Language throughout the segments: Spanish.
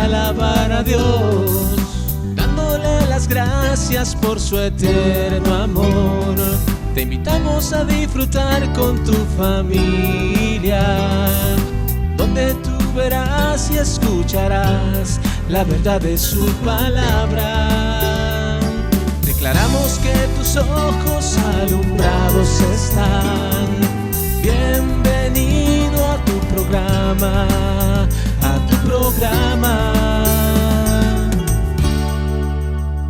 alabar a Dios, dándole las gracias por su eterno amor. Te invitamos a disfrutar con tu familia, donde tú verás y escucharás la verdad de su palabra. Declaramos que tus ojos alumbrados están. Bienvenido a tu programa,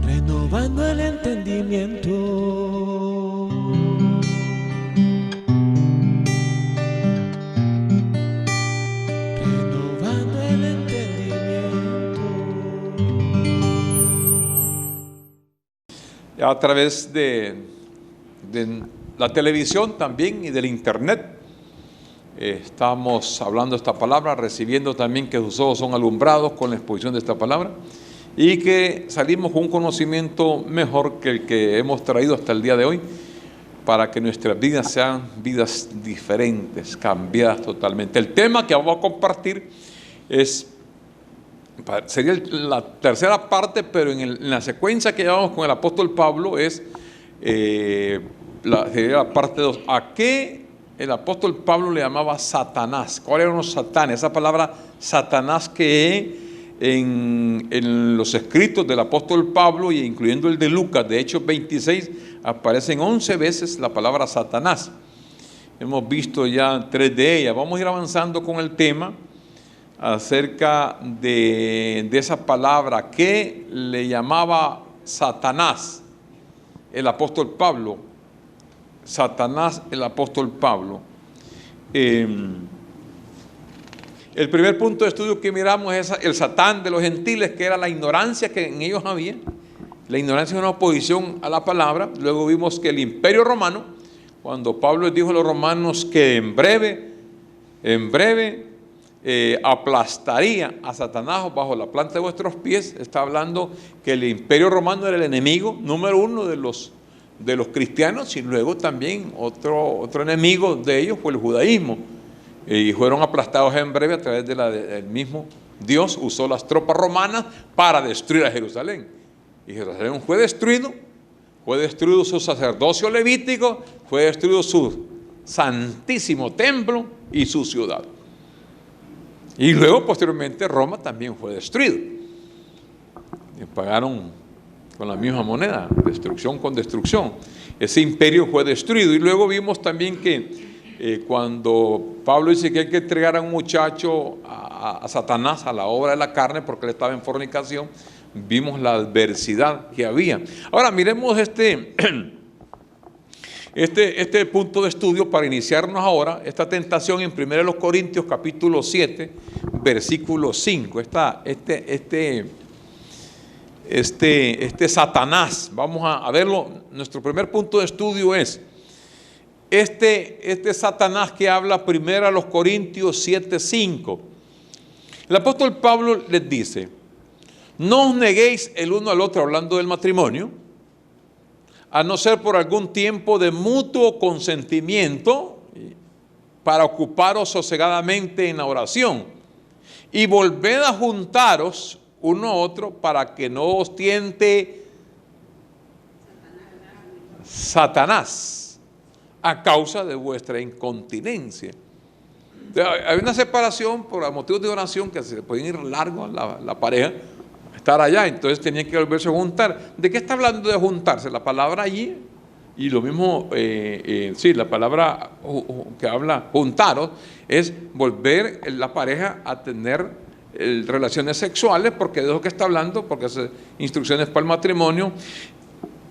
renovando el entendimiento. Renovando el entendimiento. A través de la televisión también y del internet estamos hablando esta palabra, recibiendo también que sus ojos son alumbrados con la exposición de esta palabra y que salimos con un conocimiento mejor que el que hemos traído hasta el día de hoy, para que nuestras vidas sean vidas diferentes, cambiadas totalmente. El tema que vamos a compartir sería la tercera parte, pero en la secuencia que llevamos con el apóstol Pablo sería la parte 2. ¿A qué el apóstol Pablo le llamaba Satanás? ¿Cuáles eran los satanes? Esa palabra Satanás que en los escritos del apóstol Pablo, y incluyendo el de Lucas, de Hechos 26, aparecen 11 veces la palabra Satanás. Hemos visto ya 3 de ellas. Vamos a ir avanzando con el tema acerca de esa palabra que le llamaba Satanás el apóstol Pablo. Satanás, el apóstol Pablo. El primer punto de estudio que miramos es el Satán de los gentiles, que era la ignorancia que en ellos había. La ignorancia es una oposición a la palabra. Luego vimos que el imperio romano, cuando Pablo les dijo a los romanos que en breve aplastaría a Satanás bajo la planta de vuestros pies, está hablando que el imperio romano era el enemigo número 1 de los cristianos, y luego también otro enemigo de ellos fue el judaísmo, y fueron aplastados en breve a través del mismo Dios. Usó las tropas romanas para destruir a Jerusalén, y Jerusalén fue destruido su sacerdocio levítico, fue destruido su santísimo templo y su ciudad, y luego posteriormente Roma también fue destruido, y pagaron con la misma moneda, destrucción con destrucción. Ese imperio fue destruido. Y luego vimos también que cuando Pablo dice que hay que entregar a un muchacho a Satanás, a la obra de la carne, porque él estaba en fornicación, vimos la adversidad que había. Ahora miremos este punto de estudio para iniciarnos ahora, esta tentación en 1 Corintios capítulo 7, versículo 5. Este Satanás, vamos a verlo. Nuestro primer punto de estudio es este Satanás que habla 1 Corintios 7:5. El apóstol Pablo les dice: no os neguéis el uno al otro, hablando del matrimonio, a no ser por algún tiempo de mutuo consentimiento, para ocuparos sosegadamente en la oración, y volved a juntaros uno a otro, para que no os tiente Satanás a causa de vuestra incontinencia. Hay una separación por motivos de oración, que se pueden ir largo la pareja, estar allá, entonces tenían que volverse a juntar. ¿De qué está hablando de juntarse? La palabra allí, y lo mismo, la palabra que habla juntaros, es volver la pareja a tener relaciones sexuales, porque de eso que está hablando, porque es instrucciones para el matrimonio.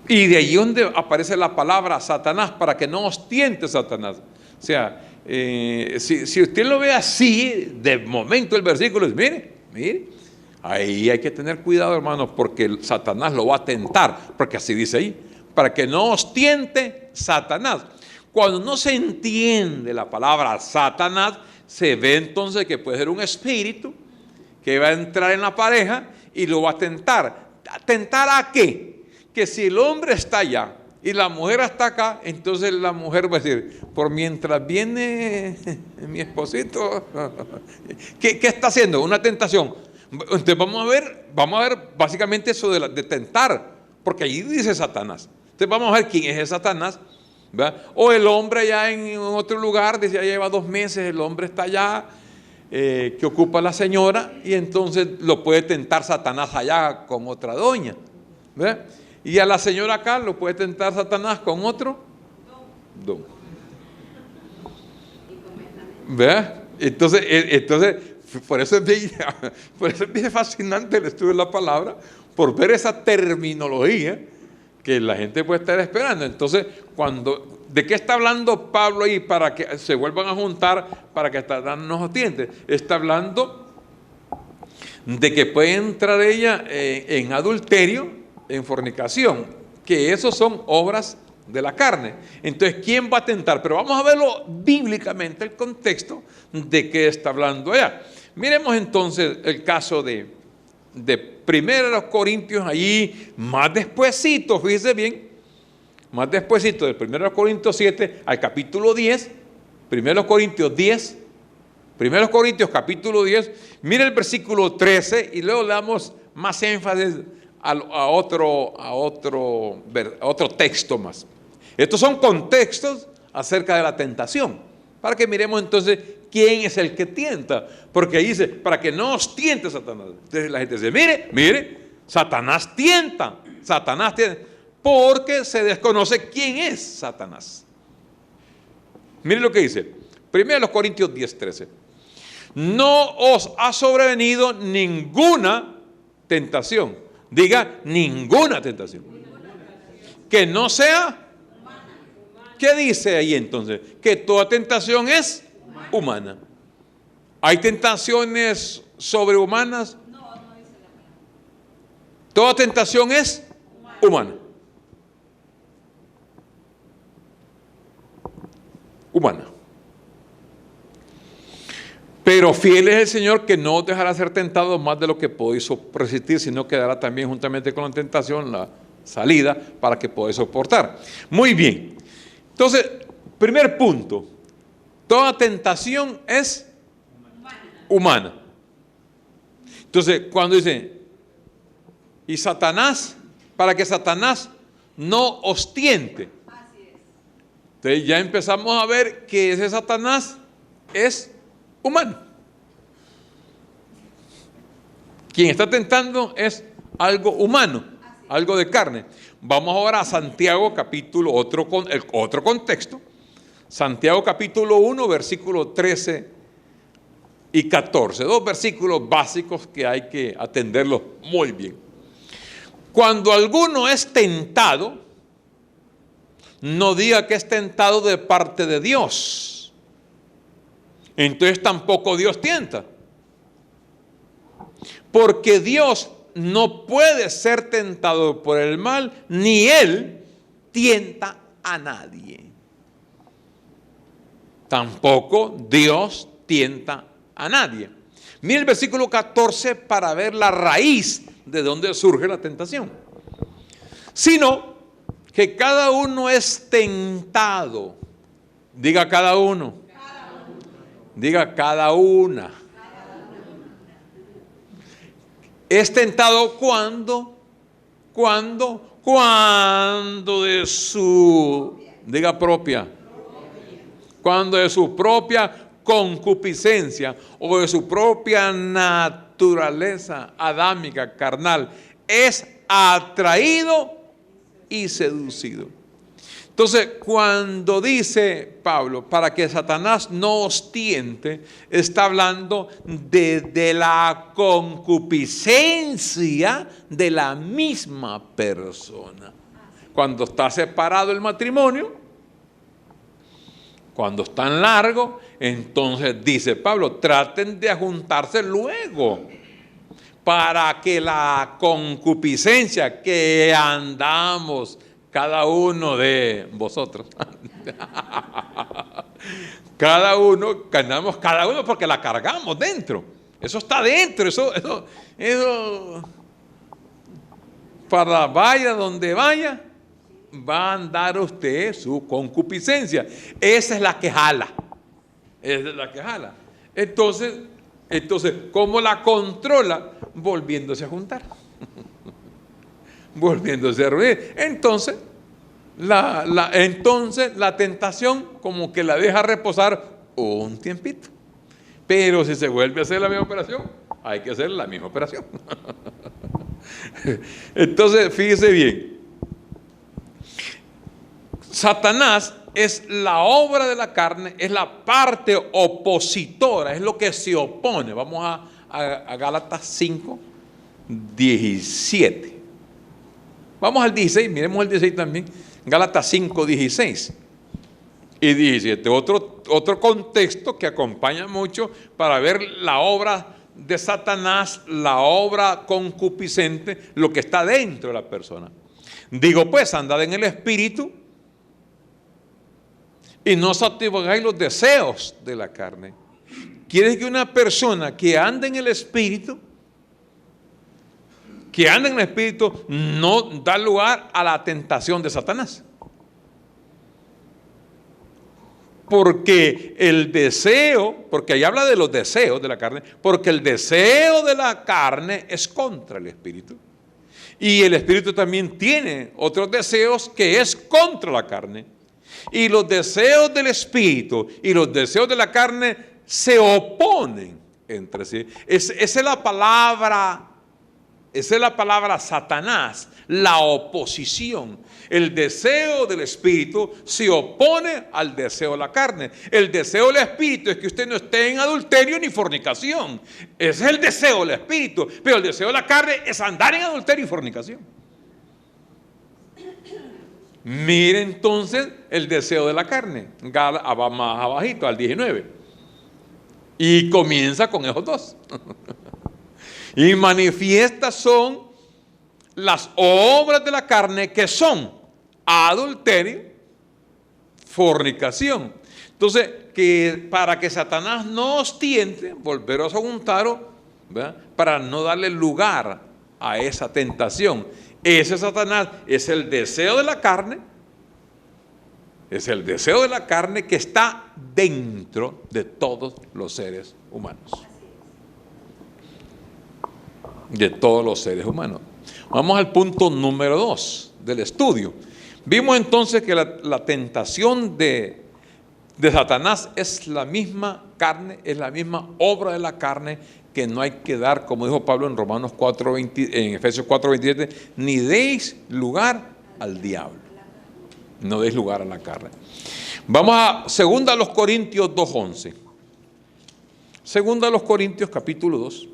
Y de ahí donde aparece la palabra Satanás, para que no os tiente Satanás. O sea, si usted lo ve así, de momento el versículo es, mire, ahí hay que tener cuidado, hermanos, porque Satanás lo va a tentar, porque así dice ahí, para que no os tiente Satanás. Cuando no se entiende la palabra Satanás, se ve entonces que puede ser un espíritu que va a entrar en la pareja y lo va a tentar. ¿Tentar a qué? Que si el hombre está allá y la mujer está acá, entonces la mujer va a decir: por mientras viene mi esposito, ¿qué está haciendo? Una tentación. Entonces vamos a ver básicamente eso de tentar, porque allí dice Satanás. Entonces vamos a ver quién es el Satanás, ¿verdad? O el hombre allá en otro lugar, dice, ya lleva 2 meses, el hombre está allá, que ocupa la señora, y entonces lo puede tentar Satanás allá con otra doña, ¿verdad? Y a la señora acá lo puede tentar Satanás con otro don. ¿Verdad? Entonces por eso es bien fascinante el estudio de la palabra, por ver esa terminología que la gente puede estar esperando. Entonces, ¿de qué está hablando Pablo ahí para que se vuelvan a juntar para que Satanás nos tiente? Está hablando de que puede entrar ella en adulterio, en fornicación, que esos son obras de la carne. Entonces, ¿quién va a tentar? Pero vamos a verlo bíblicamente, el contexto de qué está hablando allá. Miremos entonces el caso de 1 Corintios, allí más despuesito, fíjese bien, más despuesito del 1 Corintios 7 al capítulo 10, 1 Corintios 10, 1 Corintios capítulo 10, mire el versículo 13 y luego le damos más énfasis a otro texto más. Estos son contextos acerca de la tentación, para que miremos entonces quién es el que tienta, porque ahí dice, para que no os tiente Satanás. Entonces la gente dice, mire, Satanás tienta, porque se desconoce quién es Satanás. Mire lo que dice, 1 Corintios 10:13. No os ha sobrevenido ninguna tentación. Diga, ninguna tentación. Que no sea. ¿Qué dice ahí entonces? Que toda tentación es humana. ¿Hay tentaciones sobrehumanas? No dice la palabra. Toda tentación es humana. Humana. Pero fiel es el Señor, que no os dejará ser tentado más de lo que podéis resistir, sino que dará también juntamente con la tentación la salida para que podáis soportar. Muy bien. Entonces, primer punto, toda tentación es humana. Entonces, cuando dice, y Satanás, para que Satanás no os tiente. Entonces ya empezamos a ver que ese Satanás es humano. Quien está tentando es algo humano, algo de carne. Vamos ahora a Santiago capítulo, otro contexto. Santiago capítulo 1, versículos 13 y 14. 2 versículos básicos que hay que atenderlos muy bien. Cuando alguno es tentado, no diga que es tentado de parte de Dios. Entonces tampoco Dios tienta. Porque Dios no puede ser tentado por el mal, ni Él tienta a nadie. Tampoco Dios tienta a nadie. Mira el versículo 14 para ver la raíz de donde surge la tentación. Sino que cada uno es tentado. Diga cada uno. Diga cada una. Es tentado cuando de su, diga propia, cuando de su propia concupiscencia o de su propia naturaleza adámica, carnal, es atraído y seducido. Entonces, cuando dice Pablo, para que Satanás no os tiente, está hablando de la concupiscencia de la misma persona. Cuando está separado el matrimonio, cuando está en largo, entonces dice Pablo, traten de juntarse luego, para que la concupiscencia que andamos cada uno de vosotros. Cada uno porque la cargamos dentro. Eso está dentro. Eso para vaya donde vaya, va a andar usted su concupiscencia. Esa es la que jala. Esa es la que jala. Entonces Entonces, ¿cómo la controla? Volviéndose a juntar. Volviéndose a reunir. Entonces, la tentación como que la deja reposar un tiempito. Pero si se vuelve a hacer la misma operación, hay que hacer la misma operación. Entonces, fíjese bien. Satanás es la obra de la carne, es la parte opositora, es lo que se opone. Vamos a Gálatas 5, 17. Vamos al 16, miremos el 16 también. Gálatas 5, 16 y 17. Otro contexto que acompaña mucho para ver la obra de Satanás, la obra concupiscente, lo que está dentro de la persona. Digo pues, andad en el Espíritu y no satisfagáis los deseos de la carne. Quiere decir que una persona que anda en el Espíritu, no da lugar a la tentación de Satanás. Porque el deseo, porque ahí habla de los deseos de la carne, porque el deseo de la carne es contra el Espíritu. Y el Espíritu también tiene otros deseos que es contra la carne. Y los deseos del Espíritu y los deseos de la carne se oponen entre sí. Esa es la palabra Satanás, la oposición. El deseo del Espíritu se opone al deseo de la carne. El deseo del Espíritu es que usted no esté en adulterio ni fornicación. Ese es el deseo del Espíritu. Pero el deseo de la carne es andar en adulterio y fornicación. Mire entonces el deseo de la carne. Va más abajito, al 19. Y comienza con esos dos. Y manifiestas son las obras de la carne, que son adulterio, fornicación. Entonces, para que Satanás no os tiente, volveros a juntaros, ¿verdad?, para no darle lugar a esa tentación. Ese Satanás es el deseo de la carne, que está dentro de todos los seres humanos. De todos los seres humanos. Vamos al punto número 2 del estudio. Vimos entonces que la tentación de Satanás es la misma carne, es la misma obra de la carne, que no hay que dar, como dijo Pablo en Romanos 4:20, en Efesios 4:27, ni deis lugar al diablo. No deis lugar a la carne. Vamos a 2 Corintios 2:11. 2 Corintios capítulo 2,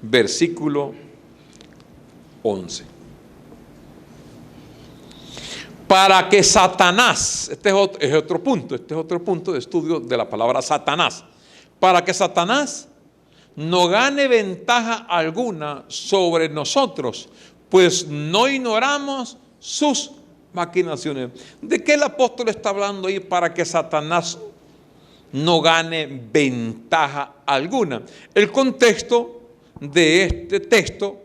versículo 11. Para que Satanás, este es otro punto de estudio de la palabra Satanás, para que Satanás no gane ventaja alguna sobre nosotros, pues no ignoramos sus maquinaciones. ¿De qué el apóstol está hablando ahí? Para que Satanás no gane ventaja alguna. El contexto de este texto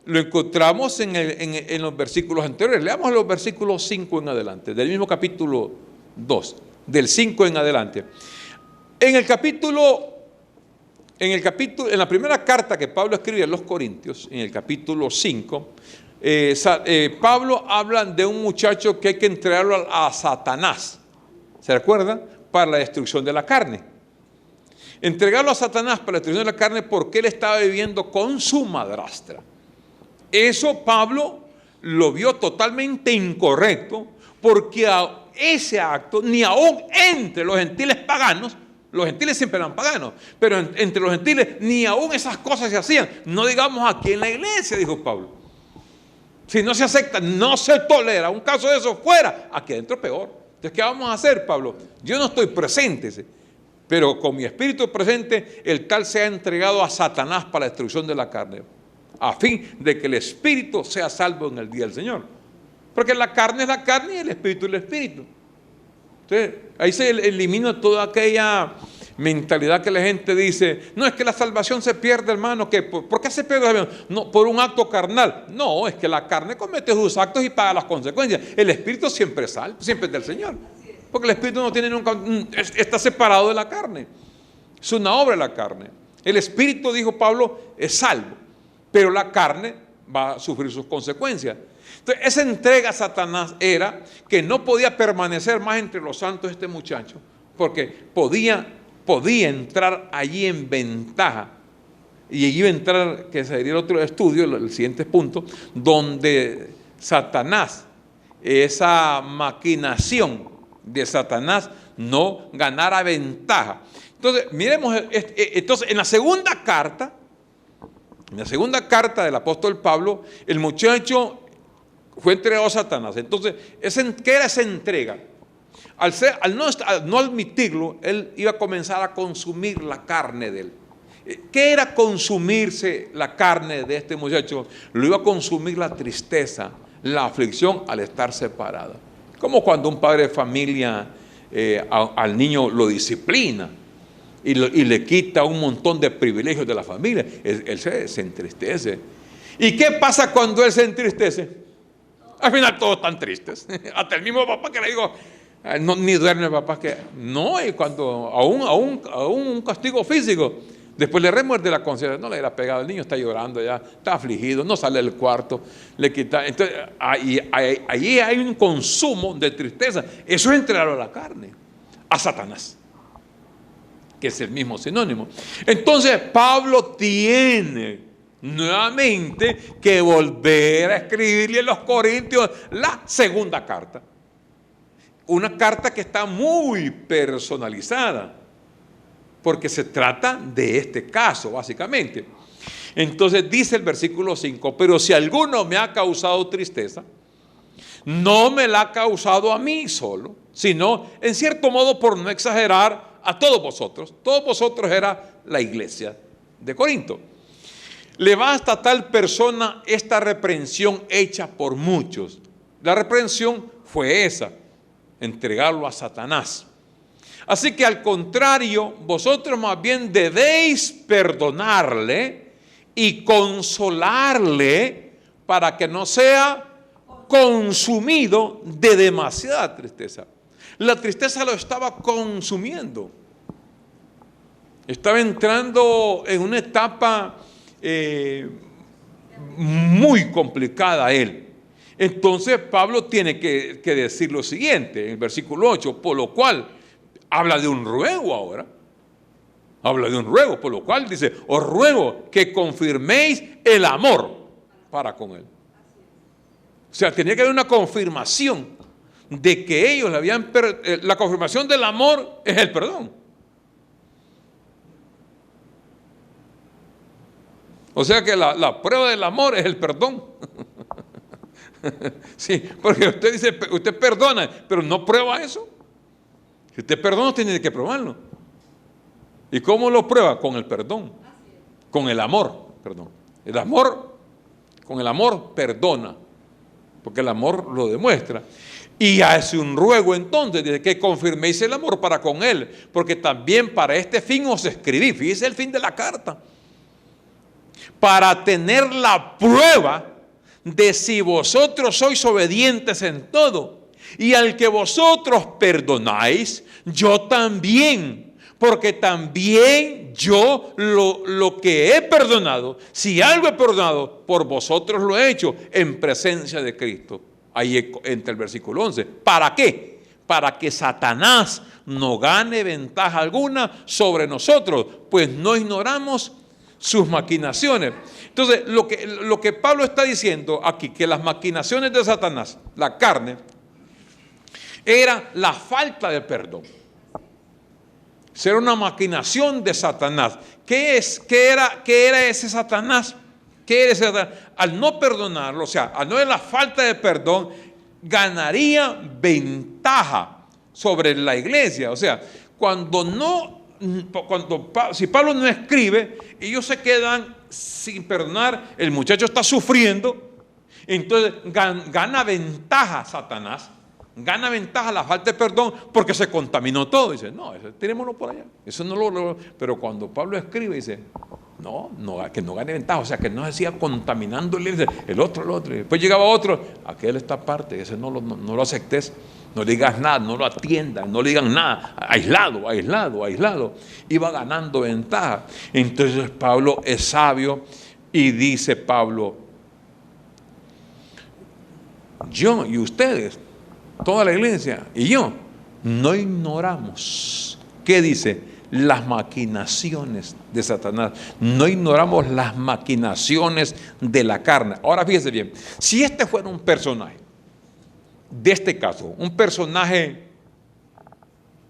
lo encontramos en los versículos anteriores. Leamos los versículos 5 en adelante, del mismo capítulo 2, del 5 en adelante. En la primera carta que Pablo escribe a los Corintios, en el capítulo 5, Pablo habla de un muchacho que hay que entregarlo a Satanás. ¿Se recuerda? Para la destrucción de la carne. Entregarlo a Satanás para la destrucción de la carne porque él estaba viviendo con su madrastra. Eso Pablo lo vio totalmente incorrecto, porque a ese acto, ni aún entre los gentiles paganos, los gentiles siempre eran paganos, pero entre los gentiles ni aún esas cosas se hacían. No digamos aquí en la iglesia, dijo Pablo. Si no se acepta, no se tolera un caso de eso fuera, aquí adentro peor. Entonces, ¿qué vamos a hacer, Pablo? Yo no estoy presente, pero con mi espíritu presente, el tal se ha entregado a Satanás para la destrucción de la carne, a fin de que el espíritu sea salvo en el día del Señor. Porque la carne es la carne y el espíritu es el espíritu. Entonces, ahí se elimina toda aquella mentalidad que la gente dice, no, es que la salvación se pierde, hermano. ¿Por qué se pierde la salvación? No, por un acto carnal. No, es que la carne comete sus actos y paga las consecuencias. El espíritu siempre es salvo, siempre es del Señor. Porque el espíritu no tiene nunca, está separado de la carne. Es una obra de la carne. El espíritu, dijo Pablo, es salvo, pero la carne va a sufrir sus consecuencias. Entonces, esa entrega a Satanás era que no podía permanecer más entre los santos este muchacho, porque podía entrar allí en ventaja. Y allí iba a entrar, que sería el otro estudio, el siguiente punto, donde Satanás, esa maquinación de Satanás, no ganara ventaja. Entonces, miremos, entonces en la segunda carta del apóstol Pablo, el muchacho fue entregado a Satanás. Entonces, ¿qué era esa entrega? Al no admitirlo, él iba a comenzar a consumir la carne de él. ¿Qué era consumirse la carne de este muchacho? Lo iba a consumir la tristeza, la aflicción al estar separado. Como cuando un padre de familia al niño lo disciplina y le quita un montón de privilegios de la familia. Él se entristece. ¿Y qué pasa cuando él se entristece? Al final todos están tristes. Hasta el mismo papá que le digo, no, ni duerme papá, que no, y cuando aún un castigo físico, después le remuerde la conciencia, no le era pegado, el niño está llorando ya, está afligido, no sale del cuarto, le quita. Entonces, ahí hay un consumo de tristeza. Eso es entregarlo a la carne, a Satanás, que es el mismo sinónimo. Entonces, Pablo tiene nuevamente que volver a escribirle a los Corintios la segunda carta. Una carta que está muy personalizada, porque se trata de este caso, básicamente. Entonces dice el versículo 5, pero si alguno me ha causado tristeza, no me la ha causado a mí solo, sino, en cierto modo, por no exagerar, a todos vosotros. Todos vosotros era la iglesia de Corinto. Le basta a tal persona esta reprensión hecha por muchos. La reprensión fue esa, entregarlo a Satanás. Así que al contrario, vosotros más bien debéis perdonarle y consolarle para que no sea consumido de demasiada tristeza. La tristeza lo estaba consumiendo. Estaba entrando en una etapa muy complicada a él. Entonces Pablo tiene que decir lo siguiente en el versículo 8, por lo cual habla de un ruego ahora. Habla de un ruego, por lo cual dice, os ruego que confirméis el amor para con él. O sea, tenía que haber una confirmación de que ellos le habían la confirmación del amor es el perdón. O sea que la prueba del amor es el perdón. Sí, porque usted dice, usted perdona, pero no prueba eso. Si usted perdona, tiene que probarlo. ¿Y cómo lo prueba? Con el perdón. Con el amor, perdón. El amor, con el amor perdona, porque el amor lo demuestra. Y hace un ruego entonces, dice que confirméis el amor para con él, porque también para este fin os escribí. Fíjese el fin de la carta. Para tener la prueba de si vosotros sois obedientes en todo. Y al que vosotros perdonáis, yo también, porque también yo lo que he perdonado, si algo he perdonado, por vosotros lo he hecho en presencia de Cristo. Ahí entra el versículo 11. ¿Para qué? Para que Satanás no gane ventaja alguna sobre nosotros, pues no ignoramos sus maquinaciones. Entonces, lo que Pablo está diciendo aquí, que las maquinaciones de Satanás, la carne, era la falta de perdón. Era una maquinación de Satanás. ¿Qué era ese Satanás? ¿Qué era ese Satanás? Al no perdonarlo, o sea, al no ver la falta de perdón, ganaría ventaja sobre la iglesia. O sea, si Pablo no escribe, ellos se quedan sin perdonar, el muchacho está sufriendo, entonces gana ventaja Satanás, gana ventaja la falta de perdón porque se contaminó todo. Dice, no, tirémoslo por allá. Eso no lo. Pero cuando Pablo escribe, dice, no, que no gane ventaja, o sea, que no se siga contaminando el otro. Y después llegaba otro, aquel está aparte, ese no lo aceptes. No le digas nada, no lo atiendan, no le digan nada. Aislado, aislado, aislado. Iba ganando ventaja. Entonces Pablo es sabio y dice Pablo, yo y ustedes, toda la iglesia y yo, no ignoramos. ¿Qué dice? Las maquinaciones de Satanás. No ignoramos las maquinaciones de la carne. Ahora fíjese bien, si este fuera un personaje, de este caso, un personaje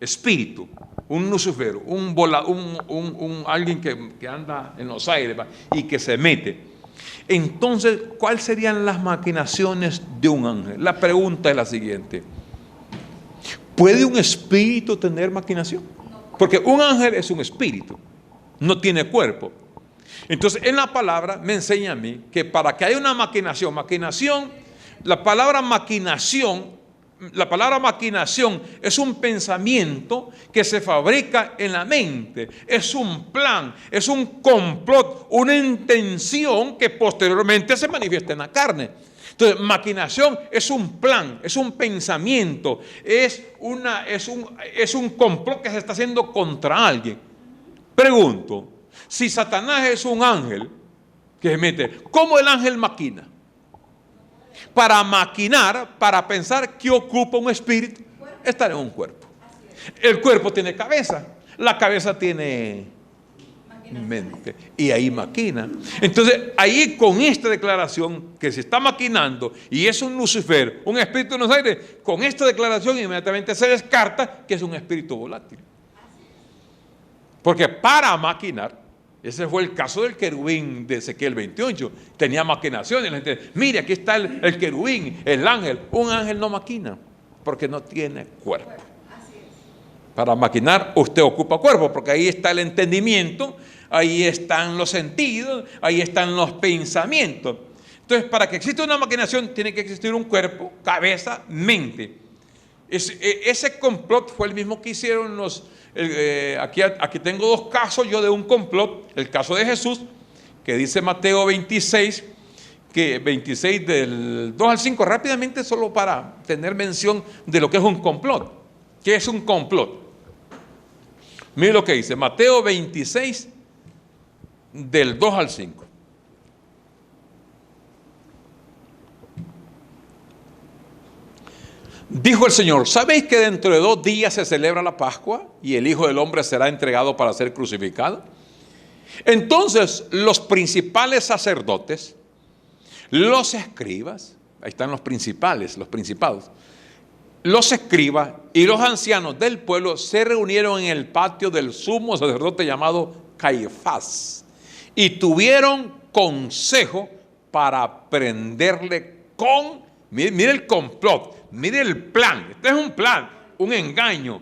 espíritu, un lucifero, alguien que anda en los aires y que se mete, entonces, ¿cuáles serían las maquinaciones de un ángel? La pregunta es la siguiente: ¿puede un espíritu tener maquinación? Porque un ángel es un espíritu, no tiene cuerpo. Entonces, en la palabra me enseña a mí que para que haya una maquinación, la palabra maquinación es un pensamiento que se fabrica en la mente, es un plan, es un complot, una intención que posteriormente se manifiesta en la carne. Entonces, maquinación es un plan, es un pensamiento, es un complot que se está haciendo contra alguien. Pregunto, si Satanás es un ángel que se mete, ¿cómo el ángel maquina? Para maquinar, para pensar que ocupa un espíritu, estar en un cuerpo. El cuerpo tiene cabeza, la cabeza tiene mente, y ahí maquina. Entonces, ahí con esta declaración que se está maquinando y es un Lucifer, un espíritu en los aires, con esta declaración inmediatamente se descarta que es un espíritu volátil. Porque para maquinar, ese fue el caso del querubín de Ezequiel 28. Tenía maquinaciones. La gente, mire, aquí está el querubín, el ángel. Un ángel no maquina porque no tiene cuerpo. Para maquinar usted ocupa cuerpo, porque ahí está el entendimiento, ahí están los sentidos, ahí están los pensamientos. Entonces, para que exista una maquinación tiene que existir un cuerpo, cabeza, mente. Ese complot fue el mismo que hicieron aquí tengo dos casos yo de un complot. El caso de Jesús, que dice Mateo 26, que 26 del 2 al 5, rápidamente, solo para tener mención de lo que es un complot. ¿Qué es un complot? Mire lo que dice Mateo 26 del 2 al 5. Dijo el Señor: ¿sabéis que dentro de 2 días se celebra la Pascua y el Hijo del Hombre será entregado para ser crucificado? Entonces los principales sacerdotes, los escribas, ahí están los principales, los principados, los escribas y los ancianos del pueblo se reunieron en el patio del sumo sacerdote llamado Caifás y tuvieron consejo para prenderle con, mire el complot, mire el plan. Este es un plan, un engaño.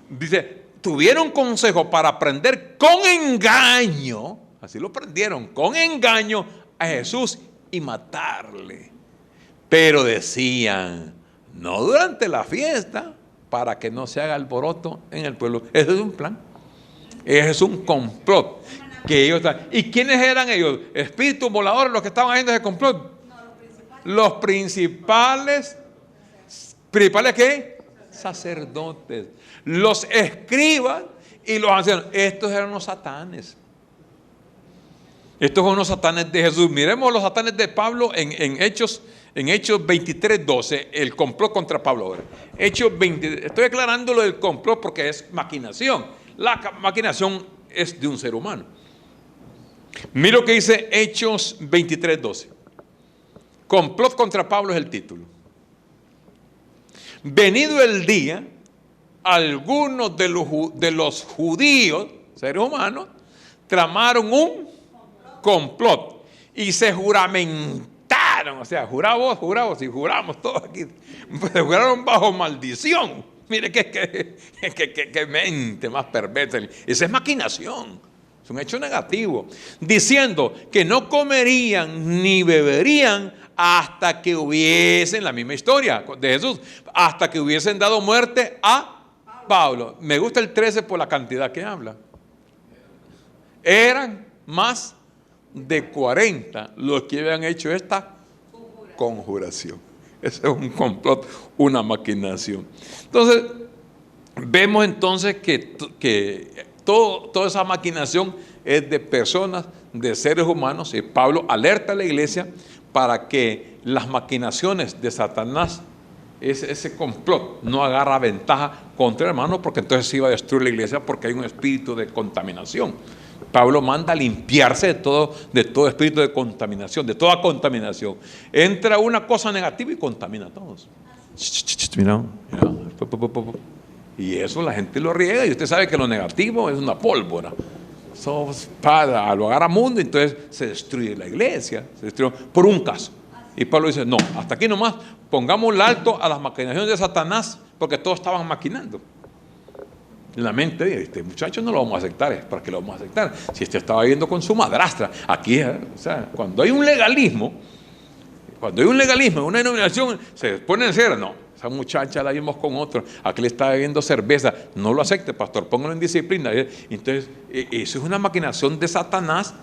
Dice, tuvieron consejo para prender con engaño, así lo prendieron, con engaño a Jesús y matarle. Pero decían, no durante la fiesta, para que no se haga alboroto en el pueblo. Ese es un plan, ese es un complot que ellos. ¿Y quiénes eran ellos? Espíritus voladores los que estaban haciendo ese complot. Los principales. ¿Principales qué? Sacerdotes. Los escribas y los ancianos. Estos eran los satanes. Estos son los satanes de Jesús. Miremos los satanes de Pablo en Hechos 23:12, el complot contra Pablo ahora. Estoy aclarando lo del complot porque es maquinación. La maquinación es de un ser humano. Mira lo que dice Hechos 23:12. Complot contra Pablo es el título. Venido el día, algunos de los judíos, seres humanos, tramaron un complot y se juramentaron, o sea, juramos y juramos todos aquí, se juraron bajo maldición. Mire qué mente más perversa. Esa es maquinación, es un hecho negativo, diciendo que no comerían ni beberían hasta que hubiesen, la misma historia de Jesús, hasta que hubiesen dado muerte a Pablo. Me gusta el 13 por la cantidad que habla. Eran más de 40 los que habían hecho esta conjuración. Ese es un complot, una maquinación. Entonces, vemos entonces que toda esa maquinación es de personas, de seres humanos, y Pablo alerta a la iglesia para que las maquinaciones de Satanás, ese complot, no agarra ventaja contra el hermano, porque entonces se iba a destruir la iglesia, porque hay un espíritu de contaminación. Pablo manda a limpiarse de todo espíritu de contaminación, de toda contaminación. Entra una cosa negativa y contamina a todos. Mira. Y eso la gente lo riega, y usted sabe que lo negativo es una pólvora. Eso lo agarra mundo, y entonces se destruye la iglesia, se destruye por un caso. Y Pablo dice, no, hasta aquí nomás, pongamos el alto a las maquinaciones de Satanás, porque todos estaban maquinando. En la mente de este muchacho no lo vamos a aceptar. ¿Para qué lo vamos a aceptar? Si este estaba viviendo con su madrastra. Aquí, o sea, cuando hay un legalismo, una denominación, se pone en serio. No, esa muchacha la vimos con otro. Aquí le está bebiendo cerveza. No lo acepte, pastor, póngalo en disciplina. Entonces, eso es una maquinación de Satanás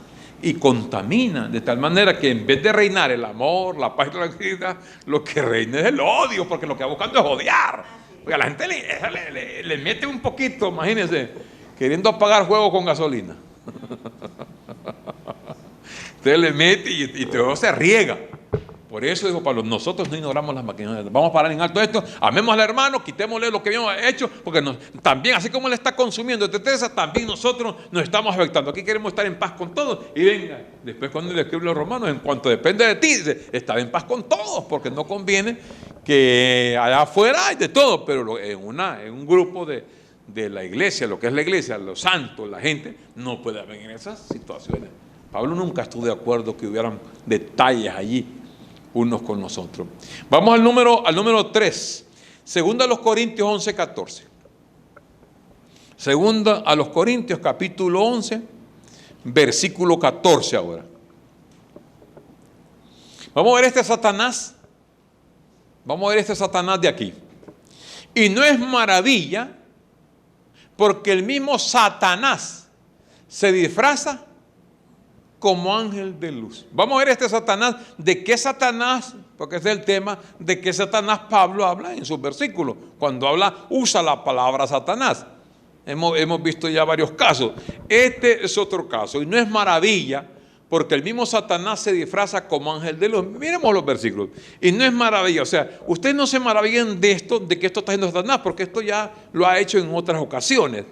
y contamina, de tal manera que en vez de reinar el amor, la paz y la tranquilidad, lo que reina es el odio, porque lo que va buscando es odiar. Porque a la gente le mete un poquito, imagínense, queriendo apagar fuego con gasolina. Entonces le mete y todo se riega. Por eso dijo Pablo, nosotros no ignoramos las maquinaciones. Vamos a parar en alto esto, amemos al hermano, quitémosle lo que habíamos hecho, porque también, así como él está consumiendo tristeza, también nosotros nos estamos afectando. Aquí queremos estar en paz con todos. Y venga, después cuando le escribe a los romanos, en cuanto depende de ti, dice, estar en paz con todos, porque no conviene que allá afuera hay de todo, pero en un grupo de la iglesia, lo que es la iglesia, los santos, la gente, no puede haber en esas situaciones. Pablo nunca estuvo de acuerdo que hubieran detalles allí unos con nosotros. Vamos al número 3. Segunda a los Corintios 11, 14. Segunda a los Corintios capítulo 11, versículo 14 ahora. Vamos a ver este Satanás. Vamos a ver este Satanás de aquí. Y no es maravilla, porque el mismo Satanás se disfraza como ángel de luz. Vamos a ver este Satanás, de qué Satanás, porque ese es el tema, de qué Satanás Pablo habla en sus versículos. Cuando usa la palabra Satanás. Hemos visto ya varios casos. Este es otro caso, y no es maravilla, porque el mismo Satanás se disfraza como ángel de luz. Miremos los versículos. Y no es maravilla, o sea, ustedes no se maravillan de que esto está haciendo Satanás, porque esto ya lo ha hecho en otras ocasiones.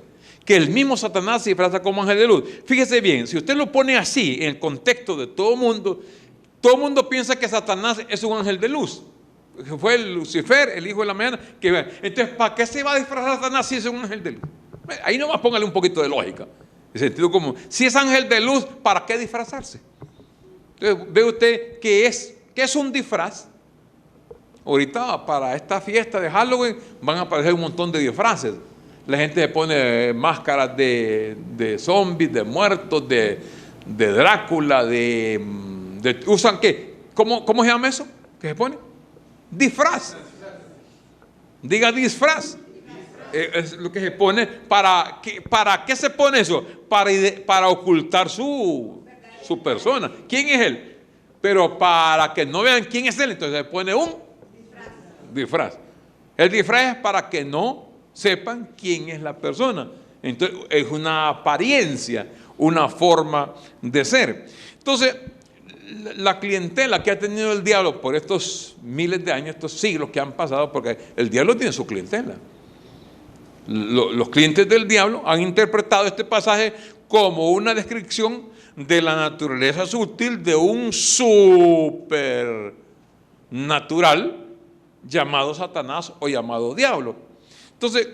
Que el mismo Satanás se disfraza como ángel de luz. Fíjese bien, si usted lo pone así, en el contexto de todo el mundo piensa que Satanás es un ángel de luz. Fue el Lucifer, el hijo de la mañana. Entonces, ¿para qué se va a disfrazar Satanás si es un ángel de luz? Ahí nomás póngale un poquito de lógica. En sentido común. Si es ángel de luz, ¿para qué disfrazarse? Entonces, ve usted que es un disfraz. Ahorita, para esta fiesta de Halloween, van a aparecer un montón de disfraces. La gente se pone máscaras de zombies, de muertos, de Drácula, ¿usan qué? ¿Cómo se llama eso? ¿Qué se pone? Disfraz. Diga disfraz. Es lo que se pone. ¿Para qué se pone eso? Para ocultar su persona. ¿Quién es él? Pero para que no vean quién es él, entonces se pone un disfraz. El disfraz es para que no sepan quién es la persona. Entonces es una apariencia, una forma de ser. Entonces, la clientela que ha tenido el diablo por estos miles de años, estos siglos que han pasado, porque el diablo tiene su clientela. Los clientes del diablo han interpretado este pasaje como una descripción de la naturaleza sutil de un supernatural llamado Satanás o llamado diablo. Entonces,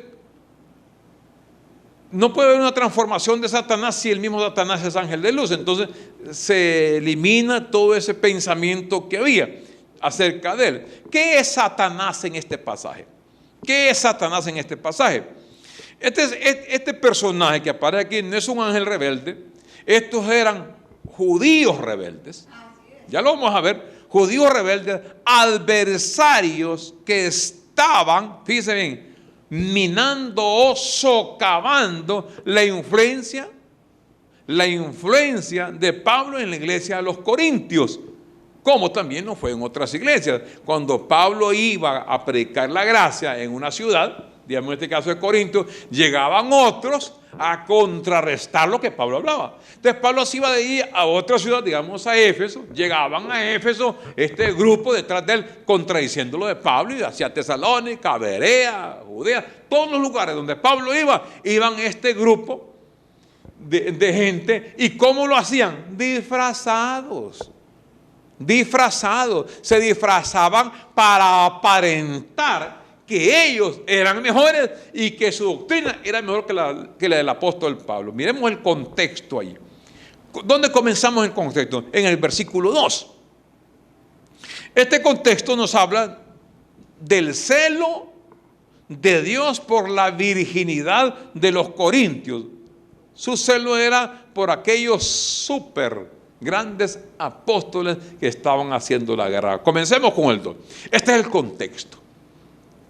no puede haber una transformación de Satanás si el mismo Satanás es ángel de luz. Entonces se elimina todo ese pensamiento que había acerca de él. ¿Qué es Satanás en este pasaje? ¿Qué es Satanás en este pasaje? Este personaje que aparece aquí no es un ángel rebelde. Estos eran judíos rebeldes. Ya lo vamos a ver. Judíos rebeldes, adversarios que estaban, fíjense bien, minando o socavando la influencia de Pablo en la iglesia de los Corintios. como también no fue en otras iglesias. Cuando Pablo iba a predicar la gracia en una ciudad, digamos en este caso de Corinto, llegaban otros a contrarrestar lo que Pablo hablaba. Entonces Pablo se iba de ir a otra ciudad, digamos a Éfeso. Llegaban a Éfeso este grupo detrás de él contradiciendo lo de Pablo, y hacia Tesalónica, Berea, Judea, todos los lugares donde Pablo iba, iban este grupo de gente. ¿Y cómo lo hacían? Disfrazados. Se disfrazaban para aparentar que ellos eran mejores y que su doctrina era mejor que la del apóstol Pablo. Miremos el contexto ahí. ¿Dónde comenzamos el contexto? En el versículo 2. Este contexto nos habla del celo de Dios por la virginidad de los corintios. Su celo era por aquellos súper grandes apóstoles que estaban haciendo la guerra. Comencemos con el 2. Este es el contexto.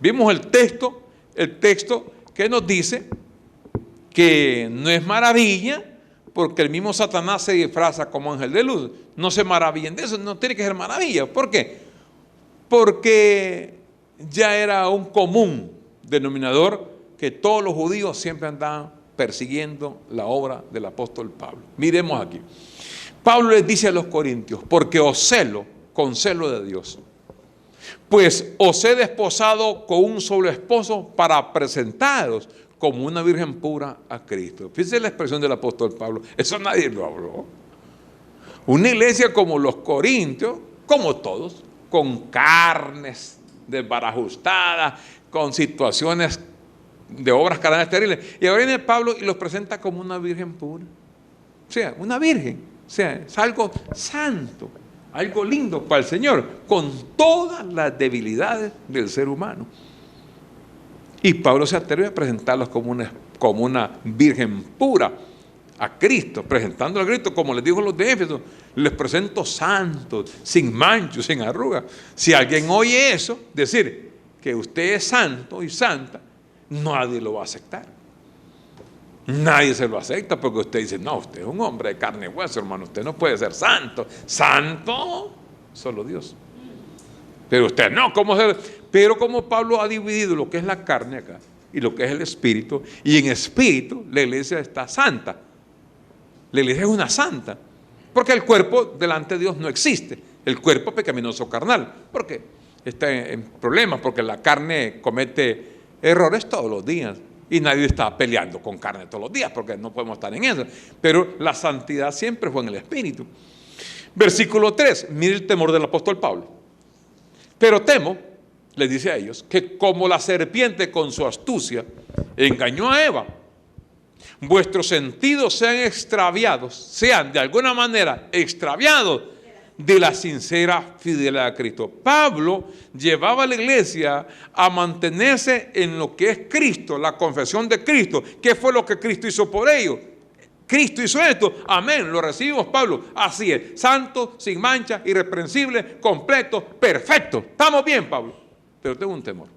Vimos el texto que nos dice que no es maravilla porque el mismo Satanás se disfraza como ángel de luz. No se maravillen de eso, no tiene que ser maravilla. ¿Por qué? Porque ya era un común denominador que todos los judíos siempre andaban persiguiendo la obra del apóstol Pablo. Miremos aquí. Pablo les dice a los corintios: porque os celo con celo de Dios, pues os he desposado con un solo esposo para presentaros como una virgen pura a Cristo. Fíjense la expresión del apóstol Pablo. Eso nadie lo habló. Una iglesia como los corintios, como todos, con carnes desbarajustadas, con situaciones de obras carnales terribles. Y ahora viene Pablo y los presenta como una virgen pura. O sea, una virgen. O sea, es algo santo, algo lindo para el Señor, con todas las debilidades del ser humano. Y Pablo se atreve a presentarlos como una virgen pura a Cristo, presentándolo a Cristo, como les dijo a los de Éfeso: les presento santos, sin manchos, sin arrugas. Si alguien oye eso, decir que usted es santo y santa, nadie lo va a aceptar. Nadie se lo acepta, porque usted dice: no, usted es un hombre de carne y hueso, hermano, usted no puede ser santo. Santo, solo Dios. Pero usted no, ¿cómo ser? Pero como Pablo ha dividido lo que es la carne acá y lo que es el espíritu, y en espíritu la iglesia está santa. La iglesia es una santa, porque el cuerpo delante de Dios no existe. El cuerpo pecaminoso carnal, porque está en problemas, porque la carne comete errores todos los días. Y nadie está peleando con carne todos los días, porque no podemos estar en eso. Pero la santidad siempre fue en el espíritu. Versículo 3, mire el temor del apóstol Pablo. Pero temo, les dice a ellos, que como la serpiente con su astucia engañó a Eva, vuestros sentidos sean de alguna manera extraviados de la sincera fidelidad a Cristo. Pablo llevaba a la iglesia a mantenerse en lo que es Cristo, la confesión de Cristo. ¿Qué fue lo que Cristo hizo por ellos? Cristo hizo esto, amén, lo recibimos, Pablo. Así es, santo, sin mancha, irreprensible, completo, perfecto. Estamos bien, Pablo. Pero tengo un temor,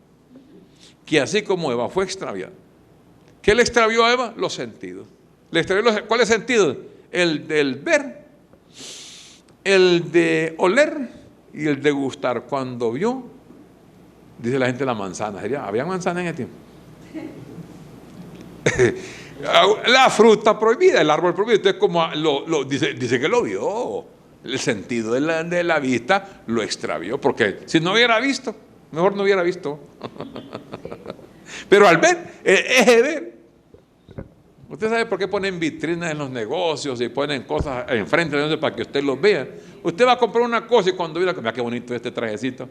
que así como Eva fue extraviada. ¿Qué le extravió a Eva? Los sentidos. ¿Cuáles sentidos? El del ver, el de oler y el de gustar. Cuando vio, dice la gente, la manzana. ¿Había manzana en ese tiempo? La fruta prohibida, el árbol prohibido. Entonces, como dice que lo vio, el sentido de la vista lo extravió, porque si no hubiera visto, mejor no hubiera visto. Pero al ver, es ver. Usted sabe por qué ponen vitrinas en los negocios y ponen cosas enfrente de ellos para que usted los vea. Usted va a comprar una cosa y cuando vea qué bonito este trajecito,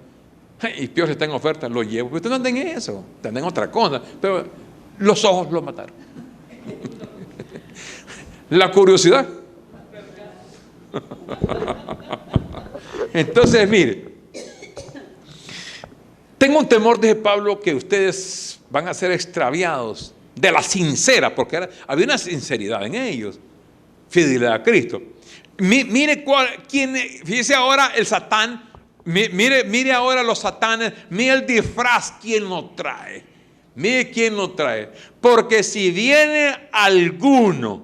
y peor si está en oferta, lo llevo. Usted no anda en eso, anda en otra cosa. Pero los ojos lo mataron. La curiosidad. Entonces, mire, tengo un temor, dice Pablo, que ustedes van a ser extraviados de la sincera, porque había una sinceridad en ellos, fidelidad a Cristo. Mire fíjese ahora el Satán, mire ahora los satanes, mire el disfraz, quién lo trae. Mire quién lo trae. Porque si viene alguno,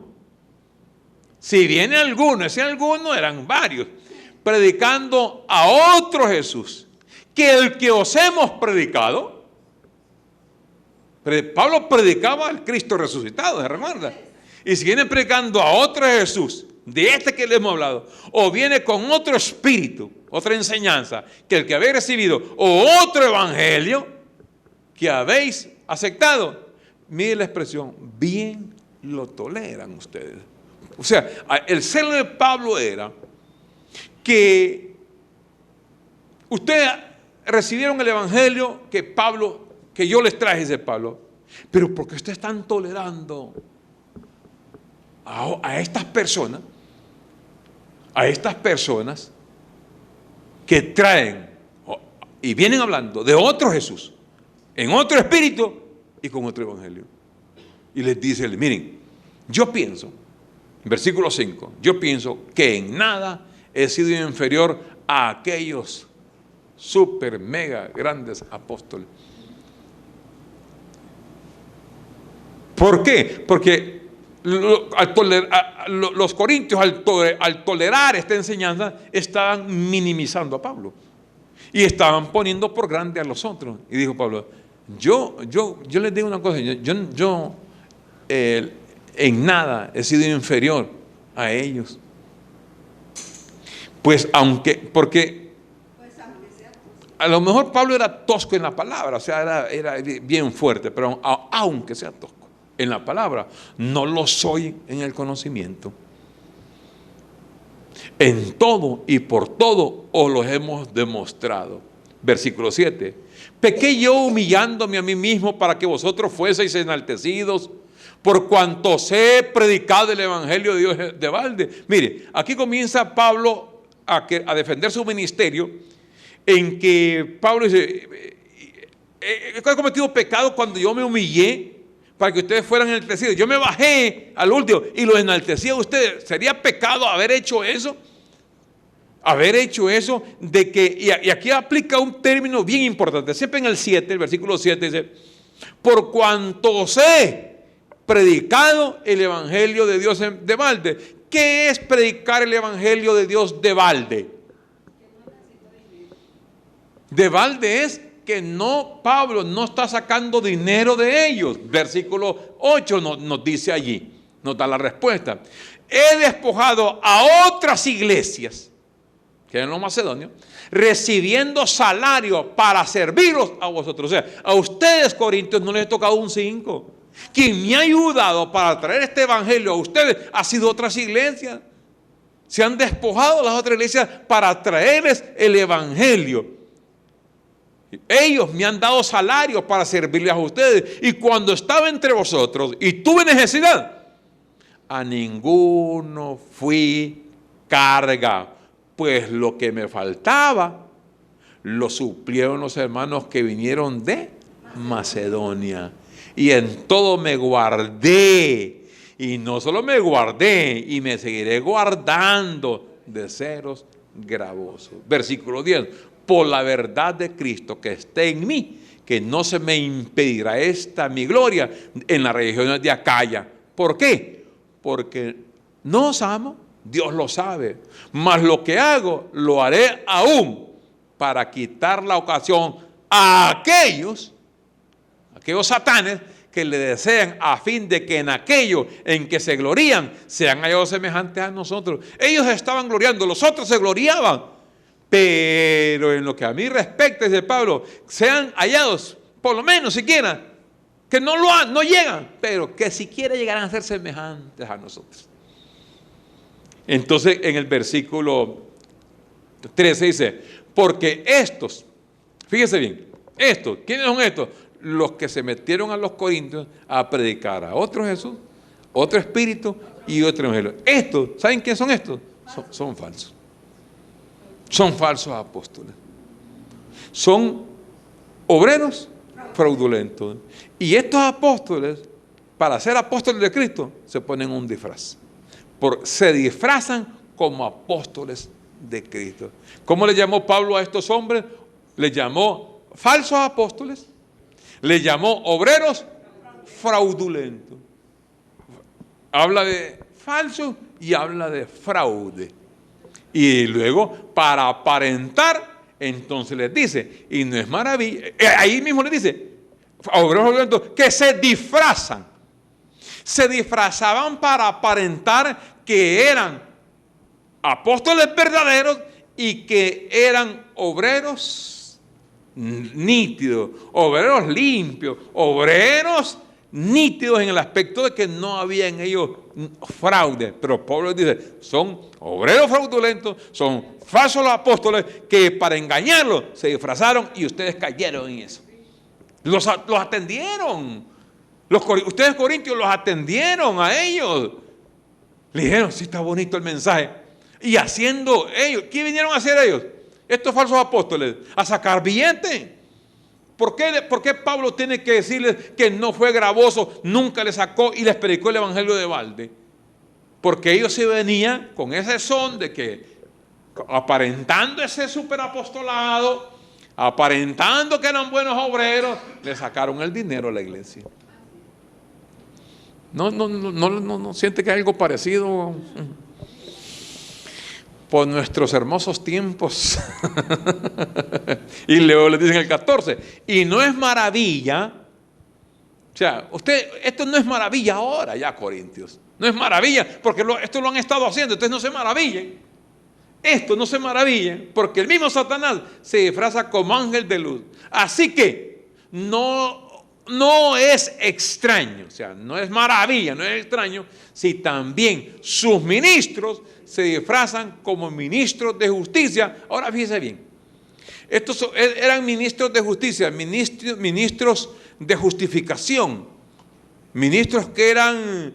ese alguno eran varios, predicando a otro Jesús, que el que os hemos predicado. Pablo predicaba al Cristo resucitado, ¿se recuerda? Y si viene predicando a otro Jesús, de este que le hemos hablado, o viene con otro espíritu, otra enseñanza, que el que habéis recibido, o otro evangelio que habéis aceptado, mire la expresión, bien lo toleran ustedes. O sea, el celo de Pablo era que ustedes recibieron el evangelio que yo les traje, dice Pablo, pero porque ustedes están tolerando a estas personas que traen y vienen hablando de otro Jesús, en otro espíritu y con otro evangelio. Y les dice, miren, yo pienso, versículo 5, yo pienso que en nada he sido inferior a aquellos super mega grandes apóstoles. ¿Por qué? Porque los corintios al tolerar esta enseñanza estaban minimizando a Pablo y estaban poniendo por grande a los otros. Y dijo Pablo, yo les digo una cosa, yo en nada he sido inferior a ellos. Porque a lo mejor Pablo era tosco en la palabra, o sea, era bien fuerte, pero aunque sea tosco en la palabra, no lo soy en el conocimiento. En todo y por todo os lo hemos demostrado. Versículo 7. Pequé yo humillándome a mí mismo para que vosotros fueseis enaltecidos, por cuanto os he predicado el evangelio de Dios de balde. Mire, aquí comienza Pablo a defender su ministerio, en que Pablo dice, he cometido pecado cuando yo me humillé para que ustedes fueran enaltecidos. Yo me bajé al último y los enaltecí a ustedes. ¿Sería pecado haber hecho eso? Haber hecho eso de que, y aquí aplica un término bien importante. Siempre en el 7, el versículo 7 dice, por cuanto os he predicado el evangelio de Dios de balde. ¿Qué es predicar el evangelio de Dios de balde? De balde es que Pablo no está sacando dinero de ellos. Versículo 8 nos dice allí, nos da la respuesta. He despojado a otras iglesias, que eran los macedonios, recibiendo salario para serviros a vosotros. O sea, a ustedes, corintios, no les he tocado un 5. Quien me ha ayudado para traer este evangelio a ustedes ha sido otras iglesias. Se han despojado las otras iglesias para traerles el evangelio. Ellos me han dado salario para servirles a ustedes. Y cuando estaba entre vosotros y tuve necesidad, a ninguno fui carga, pues lo que me faltaba lo suplieron los hermanos que vinieron de Macedonia. Y en todo me guardé. Y no solo me guardé, y me seguiré guardando de seros gravosos. Versículo 10. Por la verdad de Cristo que esté en mí, que no se me impedirá esta mi gloria en las regiones de Acaya. ¿Por qué? Porque no os amo, Dios lo sabe, mas lo que hago lo haré aún para quitar la ocasión a aquellos satanes que le desean, a fin de que en aquello en que se glorían sean hallados semejantes a nosotros. Ellos estaban gloriando, los otros se gloriaban. Pero en lo que a mí respecta, dice Pablo, sean hallados, por lo menos siquiera, que no llegan, pero que siquiera llegarán a ser semejantes a nosotros. Entonces en el versículo 13 dice, porque estos, fíjese bien, ¿quiénes son estos? Los que se metieron a los corintios a predicar a otro Jesús, otro espíritu y otro evangelio. Estos, ¿saben quiénes son estos? Son falsos. Son falsos apóstoles. Son obreros fraudulentos. Y estos apóstoles, para ser apóstoles de Cristo, se ponen un disfraz. Se disfrazan como apóstoles de Cristo. ¿Cómo le llamó Pablo a estos hombres? Le llamó falsos apóstoles. Le llamó obreros fraudulentos. Habla de falso y habla de fraude. Y luego, para aparentar, entonces les dice, y no es maravilla, ahí mismo les dice, obreros fraudulentos, que se disfrazan. Se disfrazaban para aparentar que eran apóstoles verdaderos y que eran obreros nítidos, obreros limpios, obreros nítidos en el aspecto de que no había en ellos fraude. Pero Pablo dice, son obreros fraudulentos, son falsos apóstoles que para engañarlos se disfrazaron y ustedes cayeron en eso. Los atendieron. Ustedes, corintios, los atendieron a ellos. Le dijeron, sí, está bonito el mensaje. Y haciendo ellos, ¿qué vinieron a hacer ellos? Estos falsos apóstoles, a sacar billetes. ¿Por qué Pablo tiene que decirles que no fue gravoso, nunca les sacó y les predicó el evangelio de balde? Porque ellos se venían con ese son de que, aparentando ese superapostolado, aparentando que eran buenos obreros, le sacaron el dinero a la iglesia. No siente que hay algo parecido por nuestros hermosos tiempos. Y luego le dicen el 14, y no es maravilla, o sea, esto no es maravilla ahora ya, corintios, no es maravilla, porque esto lo han estado haciendo, entonces no se maravillen. Esto no se maravillen, porque el mismo Satanás se disfraza como ángel de luz. Así que no es extraño, o sea, no es maravilla, no es extraño si también sus ministros se disfrazan como ministros de justicia. Ahora fíjese bien, estos eran ministros de justicia, ministros de justificación, ministros que eran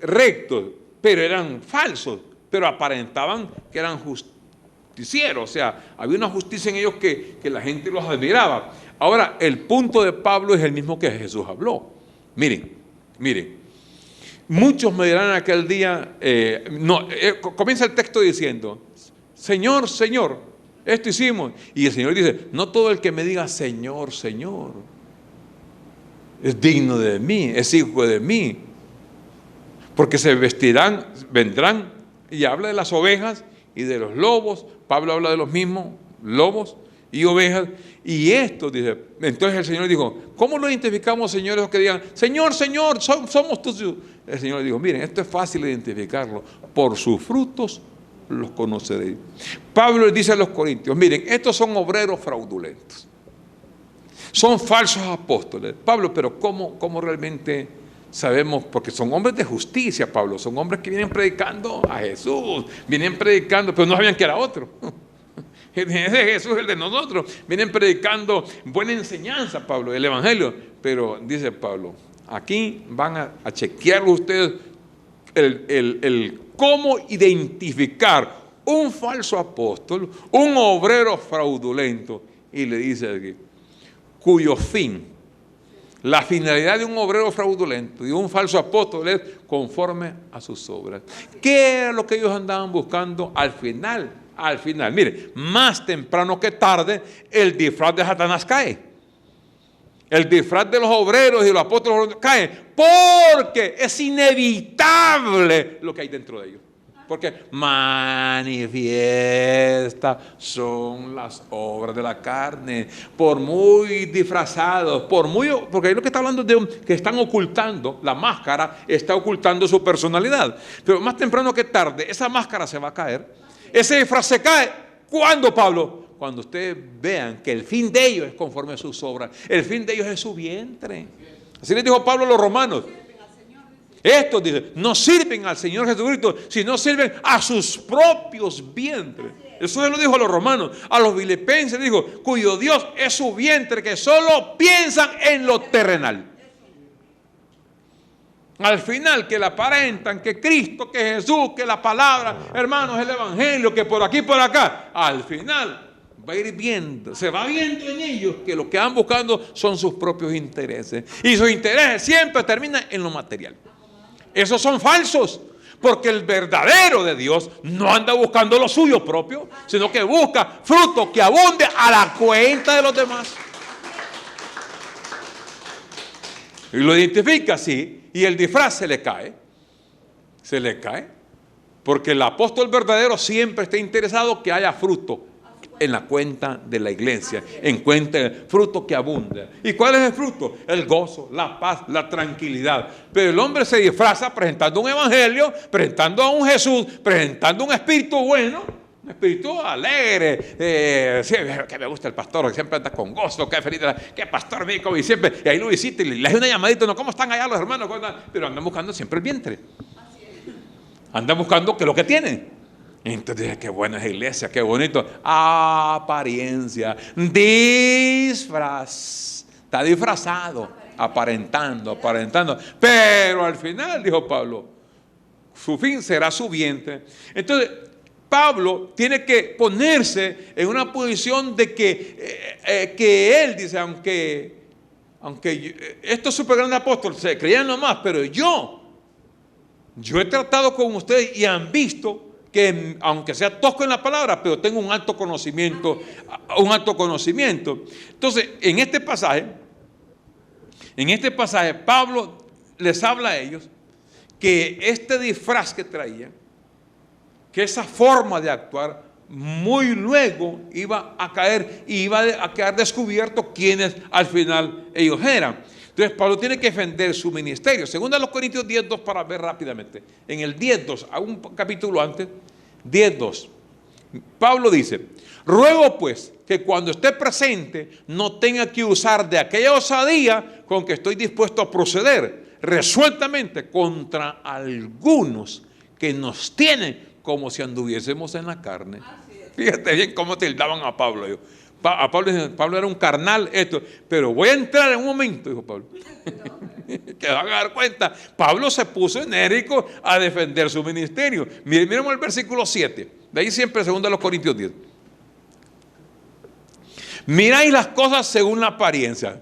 rectos, pero eran falsos, pero aparentaban que eran justicieros, o sea, había una justicia en ellos que la gente los admiraba. Ahora, el punto de Pablo es el mismo que Jesús habló. Miren, muchos me dirán en aquel día, comienza el texto diciendo, Señor, Señor, esto hicimos. Y el Señor dice, no todo el que me diga Señor, Señor, es digno de mí, es hijo de mí. Porque vendrán, y habla de las ovejas y de los lobos. Pablo habla de los mismos lobos y ovejas. Y esto, dice, entonces el Señor dijo, ¿cómo lo identificamos, señores, los que digan, Señor, Señor, somos tus hijos? El Señor dijo, miren, esto es fácil de identificarlo, por sus frutos los conoceréis. Pablo le dice a los corintios, miren, estos son obreros fraudulentos, son falsos apóstoles. Pablo, pero ¿cómo realmente sabemos? Porque son hombres de justicia, Pablo, son hombres que vienen predicando a Jesús, vienen predicando, pero no sabían que era otro. Ese Jesús es el de nosotros. Vienen predicando buena enseñanza, Pablo, el evangelio. Pero dice Pablo, aquí van a chequear ustedes el cómo identificar un falso apóstol, un obrero fraudulento. Y le dice aquí, cuyo fin, la finalidad de un obrero fraudulento y un falso apóstol es conforme a sus obras. ¿Qué era lo que ellos andaban buscando al final? Al final, mire, más temprano que tarde, el disfraz de Satanás cae. El disfraz de los obreros y de los apóstoles cae, porque es inevitable lo que hay dentro de ellos. Porque manifiestas son las obras de la carne, por muy disfrazados, porque ahí lo que está hablando de que están ocultando, la máscara está ocultando su personalidad. Pero más temprano que tarde, esa máscara se va a caer. Ese disfraz se cae. ¿Cuándo, Pablo? Cuando ustedes vean que el fin de ellos es conforme a sus obras. El fin de ellos es su vientre. Así les dijo Pablo a los romanos. Estos, dice, no sirven al Señor Jesucristo, sino sirven a sus propios vientres. Eso se lo dijo a los romanos. A los filipenses dijo, cuyo Dios es su vientre, que solo piensan en lo terrenal. Al final, que le aparentan que Cristo, que Jesús, que la palabra, hermanos, el evangelio, que por aquí, por acá, al final va a ir viendo, se va viendo en ellos que lo que van buscando son sus propios intereses. Y sus intereses siempre terminan en lo material. Esos son falsos, porque el verdadero de Dios no anda buscando lo suyo propio, sino que busca fruto que abunde a la cuenta de los demás. Y lo identifica así. Y el disfraz se le cae. Porque el apóstol verdadero siempre está interesado que haya fruto en la cuenta de la iglesia, en cuenta fruto que abunda. ¿Y cuál es el fruto? El gozo, la paz, la tranquilidad. Pero el hombre se disfraza presentando un evangelio, presentando a un Jesús, presentando un espíritu bueno, un espíritu alegre, sí, que me gusta el pastor, que siempre anda con gozo, que feliz, que pastor médico, y siempre, y ahí lo visita y le hace una llamadita, no, ¿cómo están allá los hermanos? Pero andan buscando siempre el vientre. Andan buscando qué es lo que tienen. Entonces, qué buena es la iglesia, qué bonito. Apariencia, disfraz. Está disfrazado, aparentando. Pero al final, dijo Pablo, su fin será su vientre. Entonces, Pablo tiene que ponerse en una posición de que él dice, aunque estos super grandes apóstoles se creían nomás, pero yo he tratado con ustedes y han visto que aunque sea tosco en la palabra, pero tengo un alto conocimiento. Entonces, en este pasaje, Pablo les habla a ellos que este disfraz que traían, que esa forma de actuar, muy luego iba a caer y iba a quedar descubierto quiénes al final ellos eran. Entonces Pablo tiene que defender su ministerio. Según a los Corintios 10:2, para ver rápidamente. En el 10:2, a un capítulo antes, 10:2, Pablo dice: ruego pues que cuando esté presente no tenga que usar de aquella osadía con que estoy dispuesto a proceder resueltamente contra algunos que nos tienen como si anduviésemos en la carne. Fíjate bien cómo tildaban a Pablo. Pablo era un carnal, pero voy a entrar en un momento, dijo Pablo. Que van a dar cuenta. Pablo se puso enérgico a defender su ministerio. Miremos el versículo 7. De ahí siempre, segundo a los Corintios 10. Miráis las cosas según la apariencia.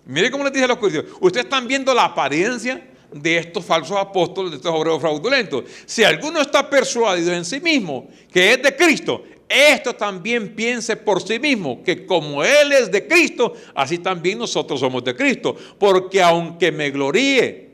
Mire cómo les dije a los Corintios. Ustedes están viendo la apariencia de estos falsos apóstoles, de estos obreros fraudulentos. Si alguno está persuadido en sí mismo que es de Cristo, esto también piense por sí mismo, que como Él es de Cristo, así también nosotros somos de Cristo. Porque aunque me gloríe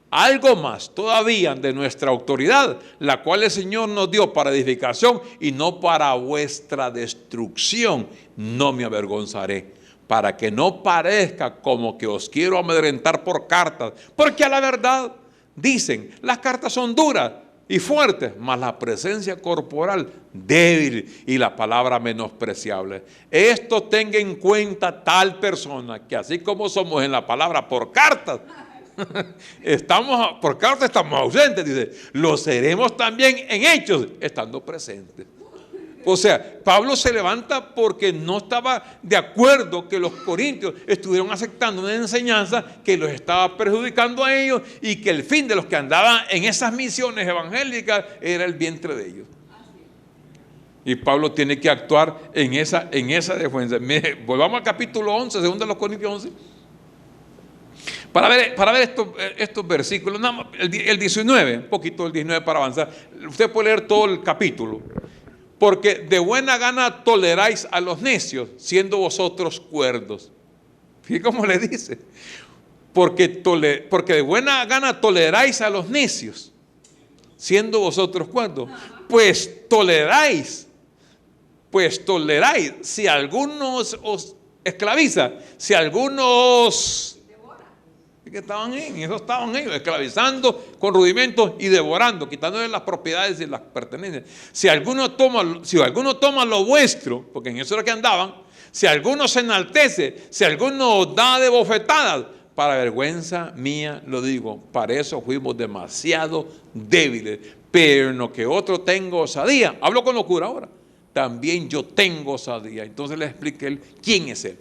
algo más todavía de nuestra autoridad, la cual el Señor nos dio para edificación y no para vuestra destrucción, no me avergonzaré, para que no parezca como que os quiero amedrentar por cartas, porque a la verdad dicen, las cartas son duras y fuertes, mas la presencia corporal débil y la palabra menospreciable. Esto tenga en cuenta tal persona, que así como somos en la palabra por cartas, por cartas estamos ausentes, dice, lo seremos también en hechos, estando presentes. O sea, Pablo se levanta porque no estaba de acuerdo que los corintios estuvieron aceptando una enseñanza que los estaba perjudicando a ellos y que el fin de los que andaban en esas misiones evangélicas era el vientre de ellos. Y Pablo tiene que actuar en esa defensa. Volvamos al capítulo 11, segundo de los Corintios 11. Para ver estos versículos, el 19, un poquito el 19 para avanzar. Usted puede leer todo el capítulo. Porque de buena gana toleráis a los necios, siendo vosotros cuerdos. Fíjate cómo le dice. Porque de buena gana toleráis a los necios, siendo vosotros cuerdos. Pues toleráis. Si alguno os esclaviza, si algunos que estaban ellos esclavizando con rudimentos y devorando, quitándole las propiedades y las pertenencias. Si alguno toma lo vuestro, porque en eso era que andaban, si alguno se enaltece, si alguno da de bofetadas, para vergüenza mía lo digo, para eso fuimos demasiado débiles, pero en lo que otro tengo osadía, hablo con locura ahora, también yo tengo osadía. Entonces le expliqué él quién es él.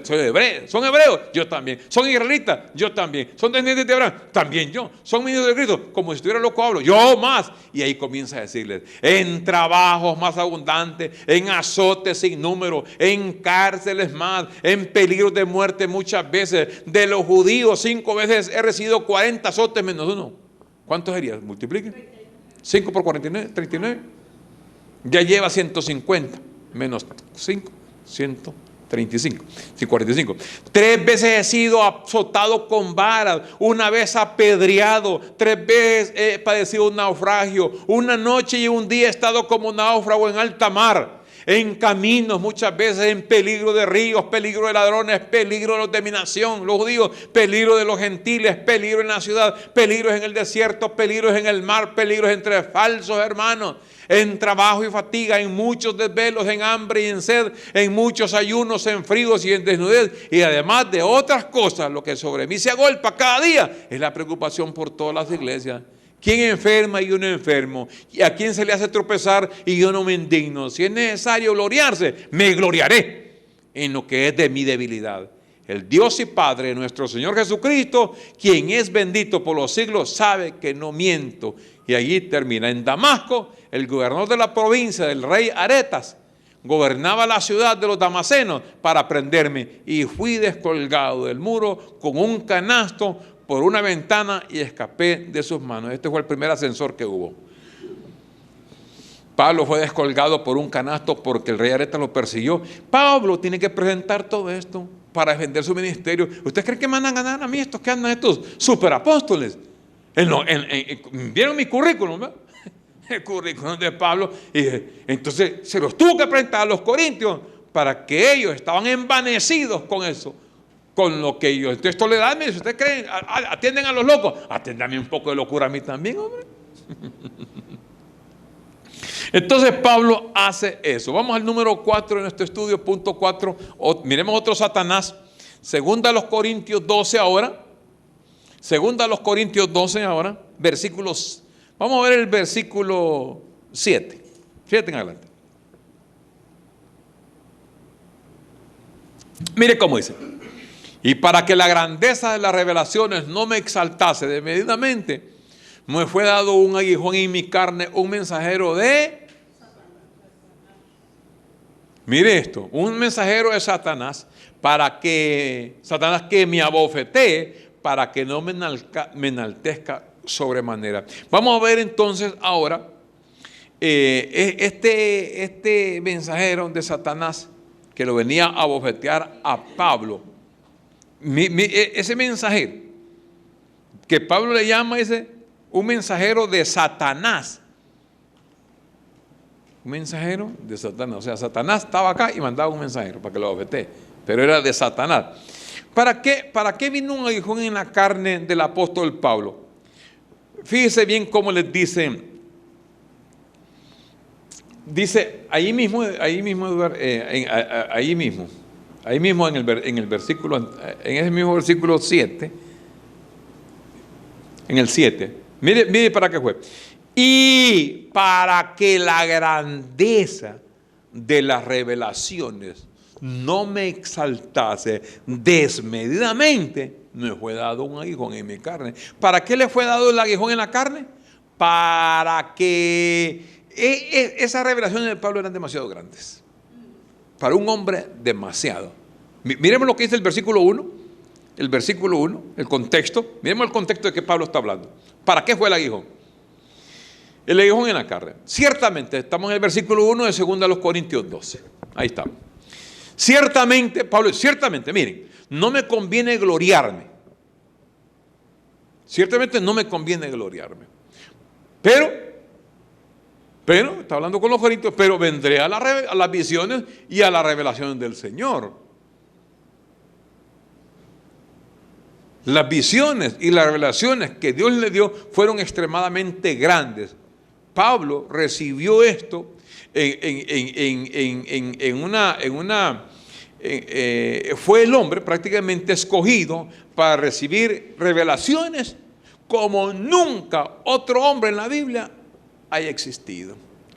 Son hebreos, yo también. Son israelitas, yo también. Son descendientes de Abraham, también yo. Son ministros de Cristo, como si estuviera loco hablo, yo más. Y ahí comienza a decirles, en trabajos más abundantes, en azotes sin número, en cárceles más, en peligros de muerte muchas veces. De los judíos 5 veces he recibido 40 azotes menos uno. ¿Cuántos sería? Multipliquen. 5 por 49, 39. Ya lleva 150 menos 5, 100. 35, sí, 45. 3 veces he sido azotado con varas, una vez apedreado, 3 veces he padecido un naufragio, una noche y un día he estado como náufrago en alta mar, en caminos, muchas veces en peligro de ríos, peligro de ladrones, peligro de los de mi nación, los judíos, peligro de los gentiles, peligro en la ciudad, peligros en el desierto, peligros en el mar, peligros entre falsos hermanos, en trabajo y fatiga, en muchos desvelos, en hambre y en sed, en muchos ayunos, en fríos y en desnudez, y además de otras cosas, lo que sobre mí se agolpa cada día es la preocupación por todas las iglesias. ¿Quién enferma y yo no enfermo? ¿Y a quién se le hace tropezar y yo no me indigno? Si es necesario gloriarse, me gloriaré en lo que es de mi debilidad. El Dios y Padre, nuestro Señor Jesucristo, quien es bendito por los siglos, sabe que no miento. Y allí termina. En Damasco, el gobernador de la provincia, del rey Aretas, gobernaba la ciudad de los damasenos para prenderme. Y fui descolgado del muro con un canasto por una ventana y escapé de sus manos. Este fue el primer ascensor que hubo. Pablo fue descolgado por un canasto porque el rey Aretas lo persiguió. Pablo tiene que presentar todo esto para defender su ministerio. ¿Ustedes creen que me van a ganar a mí estos que andan, estos superapóstoles? ¿Vieron mi currículum? ¿Verdad? El currículum de Pablo. Y entonces se los tuvo que presentar a los corintios para que ellos estaban envanecidos con eso, con lo que ellos. Entonces toledadme, si ustedes creen, atienden a los locos, atiéndame un poco de locura a mí también, hombre. Entonces Pablo hace eso. Vamos al número 4 de nuestro estudio, punto 4. Miremos otro Satanás. Segunda a los Corintios 12 ahora. Segunda a los Corintios 12 ahora. Versículos. Vamos a ver el versículo 7. 7 en adelante. Mire cómo dice. Y para que la grandeza de las revelaciones no me exaltase desmedidamente, me fue dado un aguijón en mi carne, un mensajero de... Mire esto, un mensajero de Satanás, para que Satanás que me abofetee, para que no me enaltezca sobremanera. Vamos a ver entonces ahora este mensajero de Satanás que lo venía a abofetear a Pablo. Ese mensajero que Pablo le llama un mensajero de Satanás. Un mensajero de Satanás. O sea, Satanás estaba acá y mandaba un mensajero para que lo abofetee, pero era de Satanás. ¿Para qué vino un aguijón en la carne del apóstol Pablo? Fíjese bien cómo les dice ahí mismo en el versículo, en ese mismo versículo 7, en el 7, mire para qué fue. Y para que la grandeza de las revelaciones no me exaltase desmedidamente, me fue dado un aguijón en mi carne. ¿Para qué le fue dado el aguijón en la carne? Para que esas revelaciones de Pablo eran demasiado grandes. Para un hombre demasiado. Miremos lo que dice el versículo 1. El versículo 1, el contexto. Miremos el contexto de que Pablo está hablando. ¿Para qué fue el aguijón? El aguijón en la carne. Ciertamente, estamos en el versículo 1 de 2 Corintios 12. Ahí estamos. Ciertamente, Pablo, ciertamente, miren, no me conviene gloriarme. Ciertamente no me conviene gloriarme. Pero, está hablando con los corintios, pero vendré a las visiones y a las revelaciones del Señor. Las visiones y las revelaciones que Dios le dio fueron extremadamente grandes. Pablo recibió esto fue el hombre prácticamente escogido para recibir revelaciones como nunca otro hombre en la Biblia haya existido.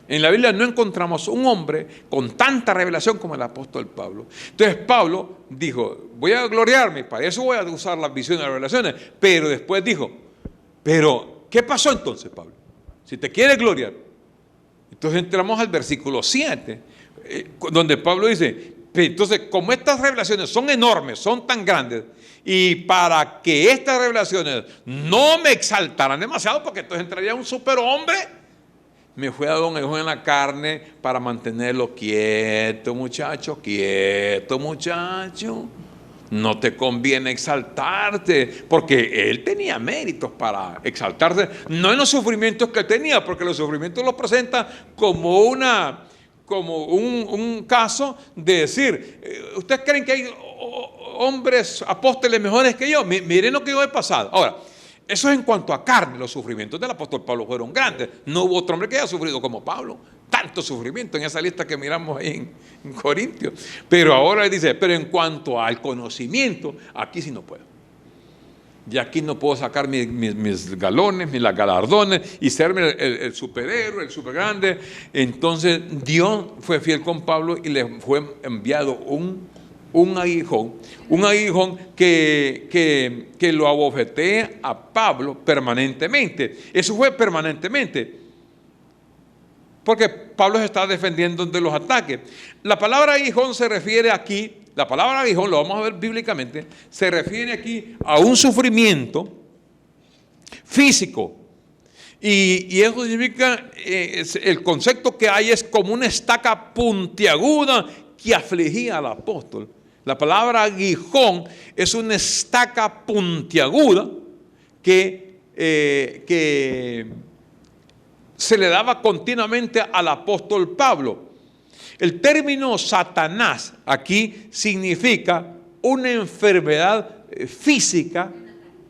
En la Biblia no encontramos un hombre con tanta revelación como el apóstol Pablo. Entonces Pablo dijo, voy a gloriarme, para eso voy a usar las visiones y las revelaciones. Pero después dijo, pero ¿qué pasó entonces, Pablo? Si te quieres gloriar. Entonces entramos al versículo 7, donde Pablo dice, entonces como estas revelaciones son enormes, son tan grandes, y para que estas revelaciones no me exaltaran demasiado, porque entonces entraría un superhombre me fue dado un aguijón en la carne para mantenerlo quieto, muchacho, quieto, muchacho. No te conviene exaltarte, porque él tenía méritos para exaltarse, no en los sufrimientos que él tenía, porque los sufrimientos los presenta como un caso de decir, ¿ustedes creen que hay hombres apóstoles mejores que yo? Miren lo que yo he pasado. Ahora, eso es en cuanto a carne. Los sufrimientos del apóstol Pablo fueron grandes. No hubo otro hombre que haya sufrido como Pablo. Tanto sufrimiento en esa lista que miramos ahí en Corintios. Pero ahora él dice, pero en cuanto al conocimiento, aquí sí no puedo. Y aquí no puedo sacar mis galones, mis galardones y serme el superhéroe, el super grande. Entonces Dios fue fiel con Pablo y le fue enviado un aguijón que lo abofetea a Pablo permanentemente. Eso fue permanentemente, porque Pablo se está defendiendo de los ataques. La palabra aguijón se refiere aquí, la palabra aguijón, lo vamos a ver bíblicamente, se refiere aquí a un sufrimiento físico. Y eso significa, el concepto que hay es como una estaca puntiaguda que afligía al apóstol. La palabra aguijón es una estaca puntiaguda que se le daba continuamente al apóstol Pablo. El término Satanás aquí significa una enfermedad física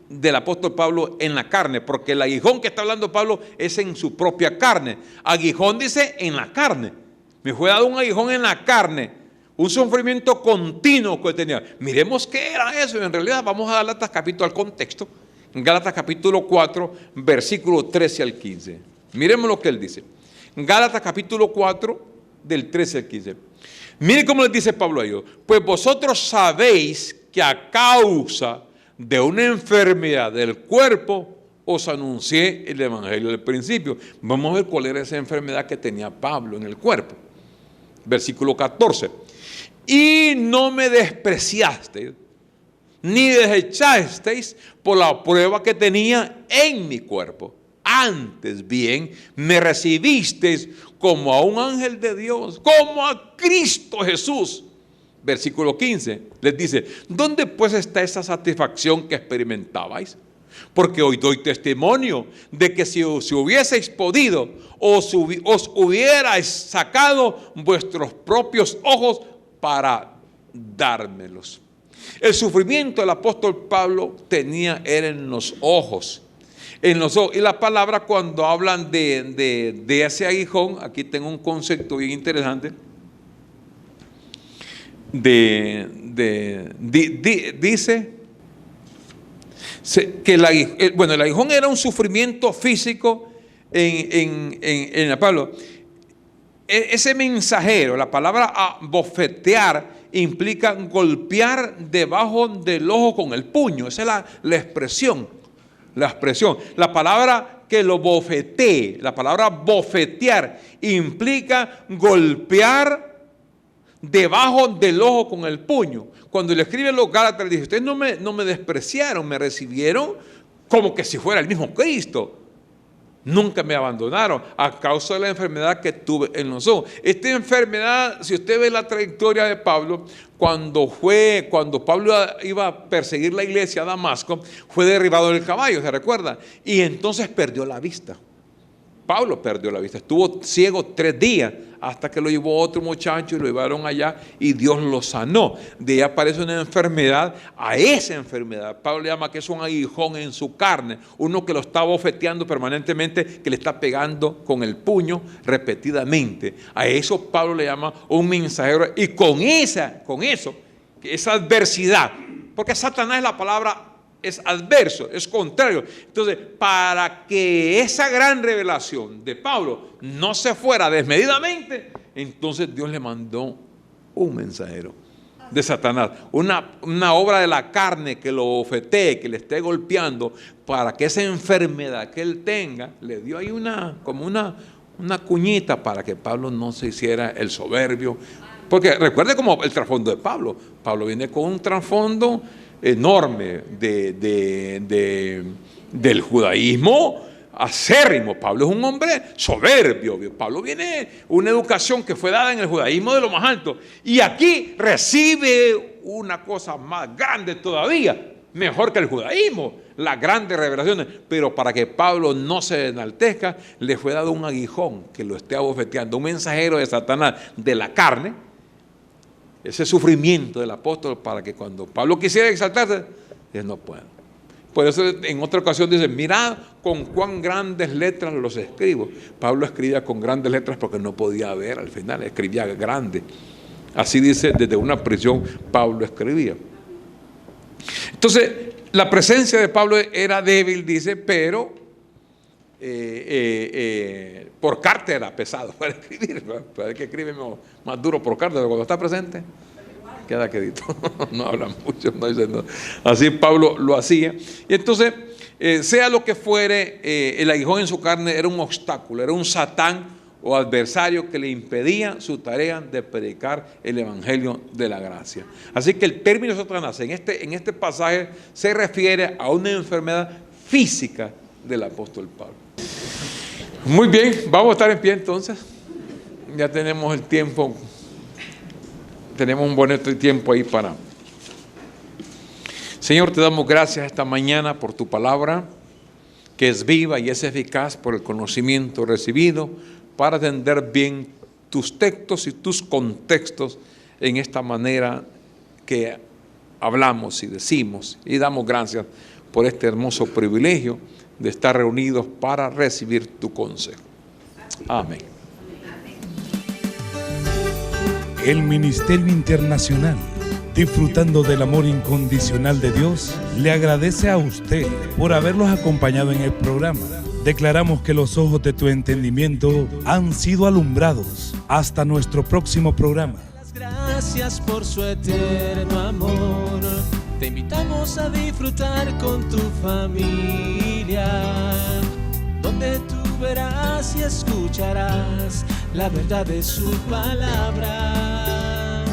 del apóstol Pablo en la carne, porque el aguijón que está hablando Pablo es en su propia carne. Aguijón dice en la carne. Me fue dado un aguijón en la carne. Un sufrimiento continuo que tenía. Miremos qué era eso. En realidad vamos a Gálatas capítulo al contexto. En Gálatas capítulo 4, versículo 13 al 15. Miremos lo que él dice. Gálatas capítulo 4, del 13 al 15. Miren cómo les dice Pablo a ellos. Pues vosotros sabéis que a causa de una enfermedad del cuerpo os anuncié el evangelio del principio. Vamos a ver cuál era esa enfermedad que tenía Pablo en el cuerpo. Versículo 14. Y no me despreciasteis, ni desechasteis por la prueba que tenía en mi cuerpo. Antes bien, me recibisteis como a un ángel de Dios, como a Cristo Jesús. Versículo 15, les dice, ¿dónde pues está esa satisfacción que experimentabais? Porque hoy doy testimonio de que si hubieseis podido, os hubierais sacado vuestros propios ojos para dármelos. El sufrimiento del apóstol Pablo era en los ojos. En los ojos. Y la palabra, cuando hablan de ese aguijón, aquí tengo un concepto bien interesante. Dice que el aguijón era un sufrimiento físico en Pablo. Ese mensajero, la palabra abofetear, implica golpear debajo del ojo con el puño. Esa es la expresión. La palabra que lo bofetee, la palabra bofetear, implica golpear debajo del ojo con el puño. Cuando le escribe a los Gálatas, le dice, ustedes no me despreciaron, me recibieron como que si fuera el mismo Cristo. Nunca me abandonaron a causa de la enfermedad que tuve en los ojos. Esta enfermedad, si usted ve la trayectoria de Pablo, cuando Pablo iba a perseguir la iglesia a Damasco, fue derribado del caballo, ¿se recuerda? Y entonces perdió la vista. Pablo perdió la vista, estuvo ciego 3 días hasta que lo llevó otro muchacho y lo llevaron allá y Dios lo sanó. De ahí aparece una enfermedad. A esa enfermedad Pablo le llama que es un aguijón en su carne, uno que lo está bofeteando permanentemente, que le está pegando con el puño repetidamente. A eso Pablo le llama un mensajero. Y con esa adversidad, porque Satanás es la palabra, es adverso, es contrario. Entonces, para que esa gran revelación de Pablo no se fuera desmedidamente, entonces Dios le mandó un mensajero de Satanás, una obra de la carne que lo bofetee, que le esté golpeando, para que esa enfermedad que él tenga, le dio ahí como una cuñita para que Pablo no se hiciera el soberbio. Porque recuerde como el trasfondo de Pablo. Pablo viene con un trasfondo enorme del judaísmo, acérrimo. Pablo es un hombre soberbio. Pablo viene de una educación que fue dada en el judaísmo de lo más alto. Y aquí recibe una cosa más grande todavía, mejor que el judaísmo, las grandes revelaciones. Pero para que Pablo no se enaltezca, le fue dado un aguijón que lo esté abofeteando, un mensajero de Satanás de la carne. Ese sufrimiento del apóstol, para que cuando Pablo quisiera exaltarse, él no puede. Por eso en otra ocasión dice: mirad con cuán grandes letras los escribo. Pablo escribía con grandes letras porque no podía ver al final, escribía grande. Así dice, desde una prisión Pablo escribía. Entonces, la presencia de Pablo era débil, dice, pero por carta era pesado para escribir. Parece que escribe más duro por carta, pero cuando está presente, queda quedito. No habla mucho, no dice nada. Así Pablo lo hacía. Y entonces, sea lo que fuere, el aguijón en su carne era un obstáculo, era un Satán o adversario que le impedía su tarea de predicar el evangelio de la gracia. Así que el término Satanás en este pasaje se refiere a una enfermedad física del apóstol Pablo. Muy bien, vamos a estar en pie entonces. Ya tenemos el tiempo, tenemos un bonito tiempo ahí para... Señor, te damos gracias esta mañana por tu palabra, que es viva y es eficaz por el conocimiento recibido, para entender bien tus textos y tus contextos en esta manera que hablamos y decimos. Y damos gracias por este hermoso privilegio de estar reunidos para recibir tu consejo. Amén. El Ministerio Internacional, disfrutando del amor incondicional de Dios, le agradece a usted por haberlos acompañado en el programa. Declaramos que los ojos de tu entendimiento han sido alumbrados. Hasta nuestro próximo programa. Gracias por su eterno amor. Te invitamos a disfrutar con tu familia, donde tú verás y escucharás la verdad de su palabra.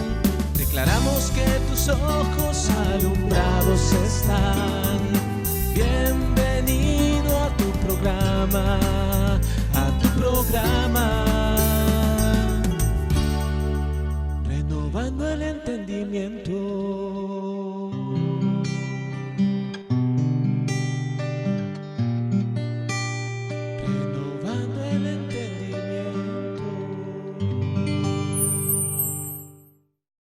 Declaramos que tus ojos alumbrados están. Bienvenido a tu programa, renovando el entendimiento.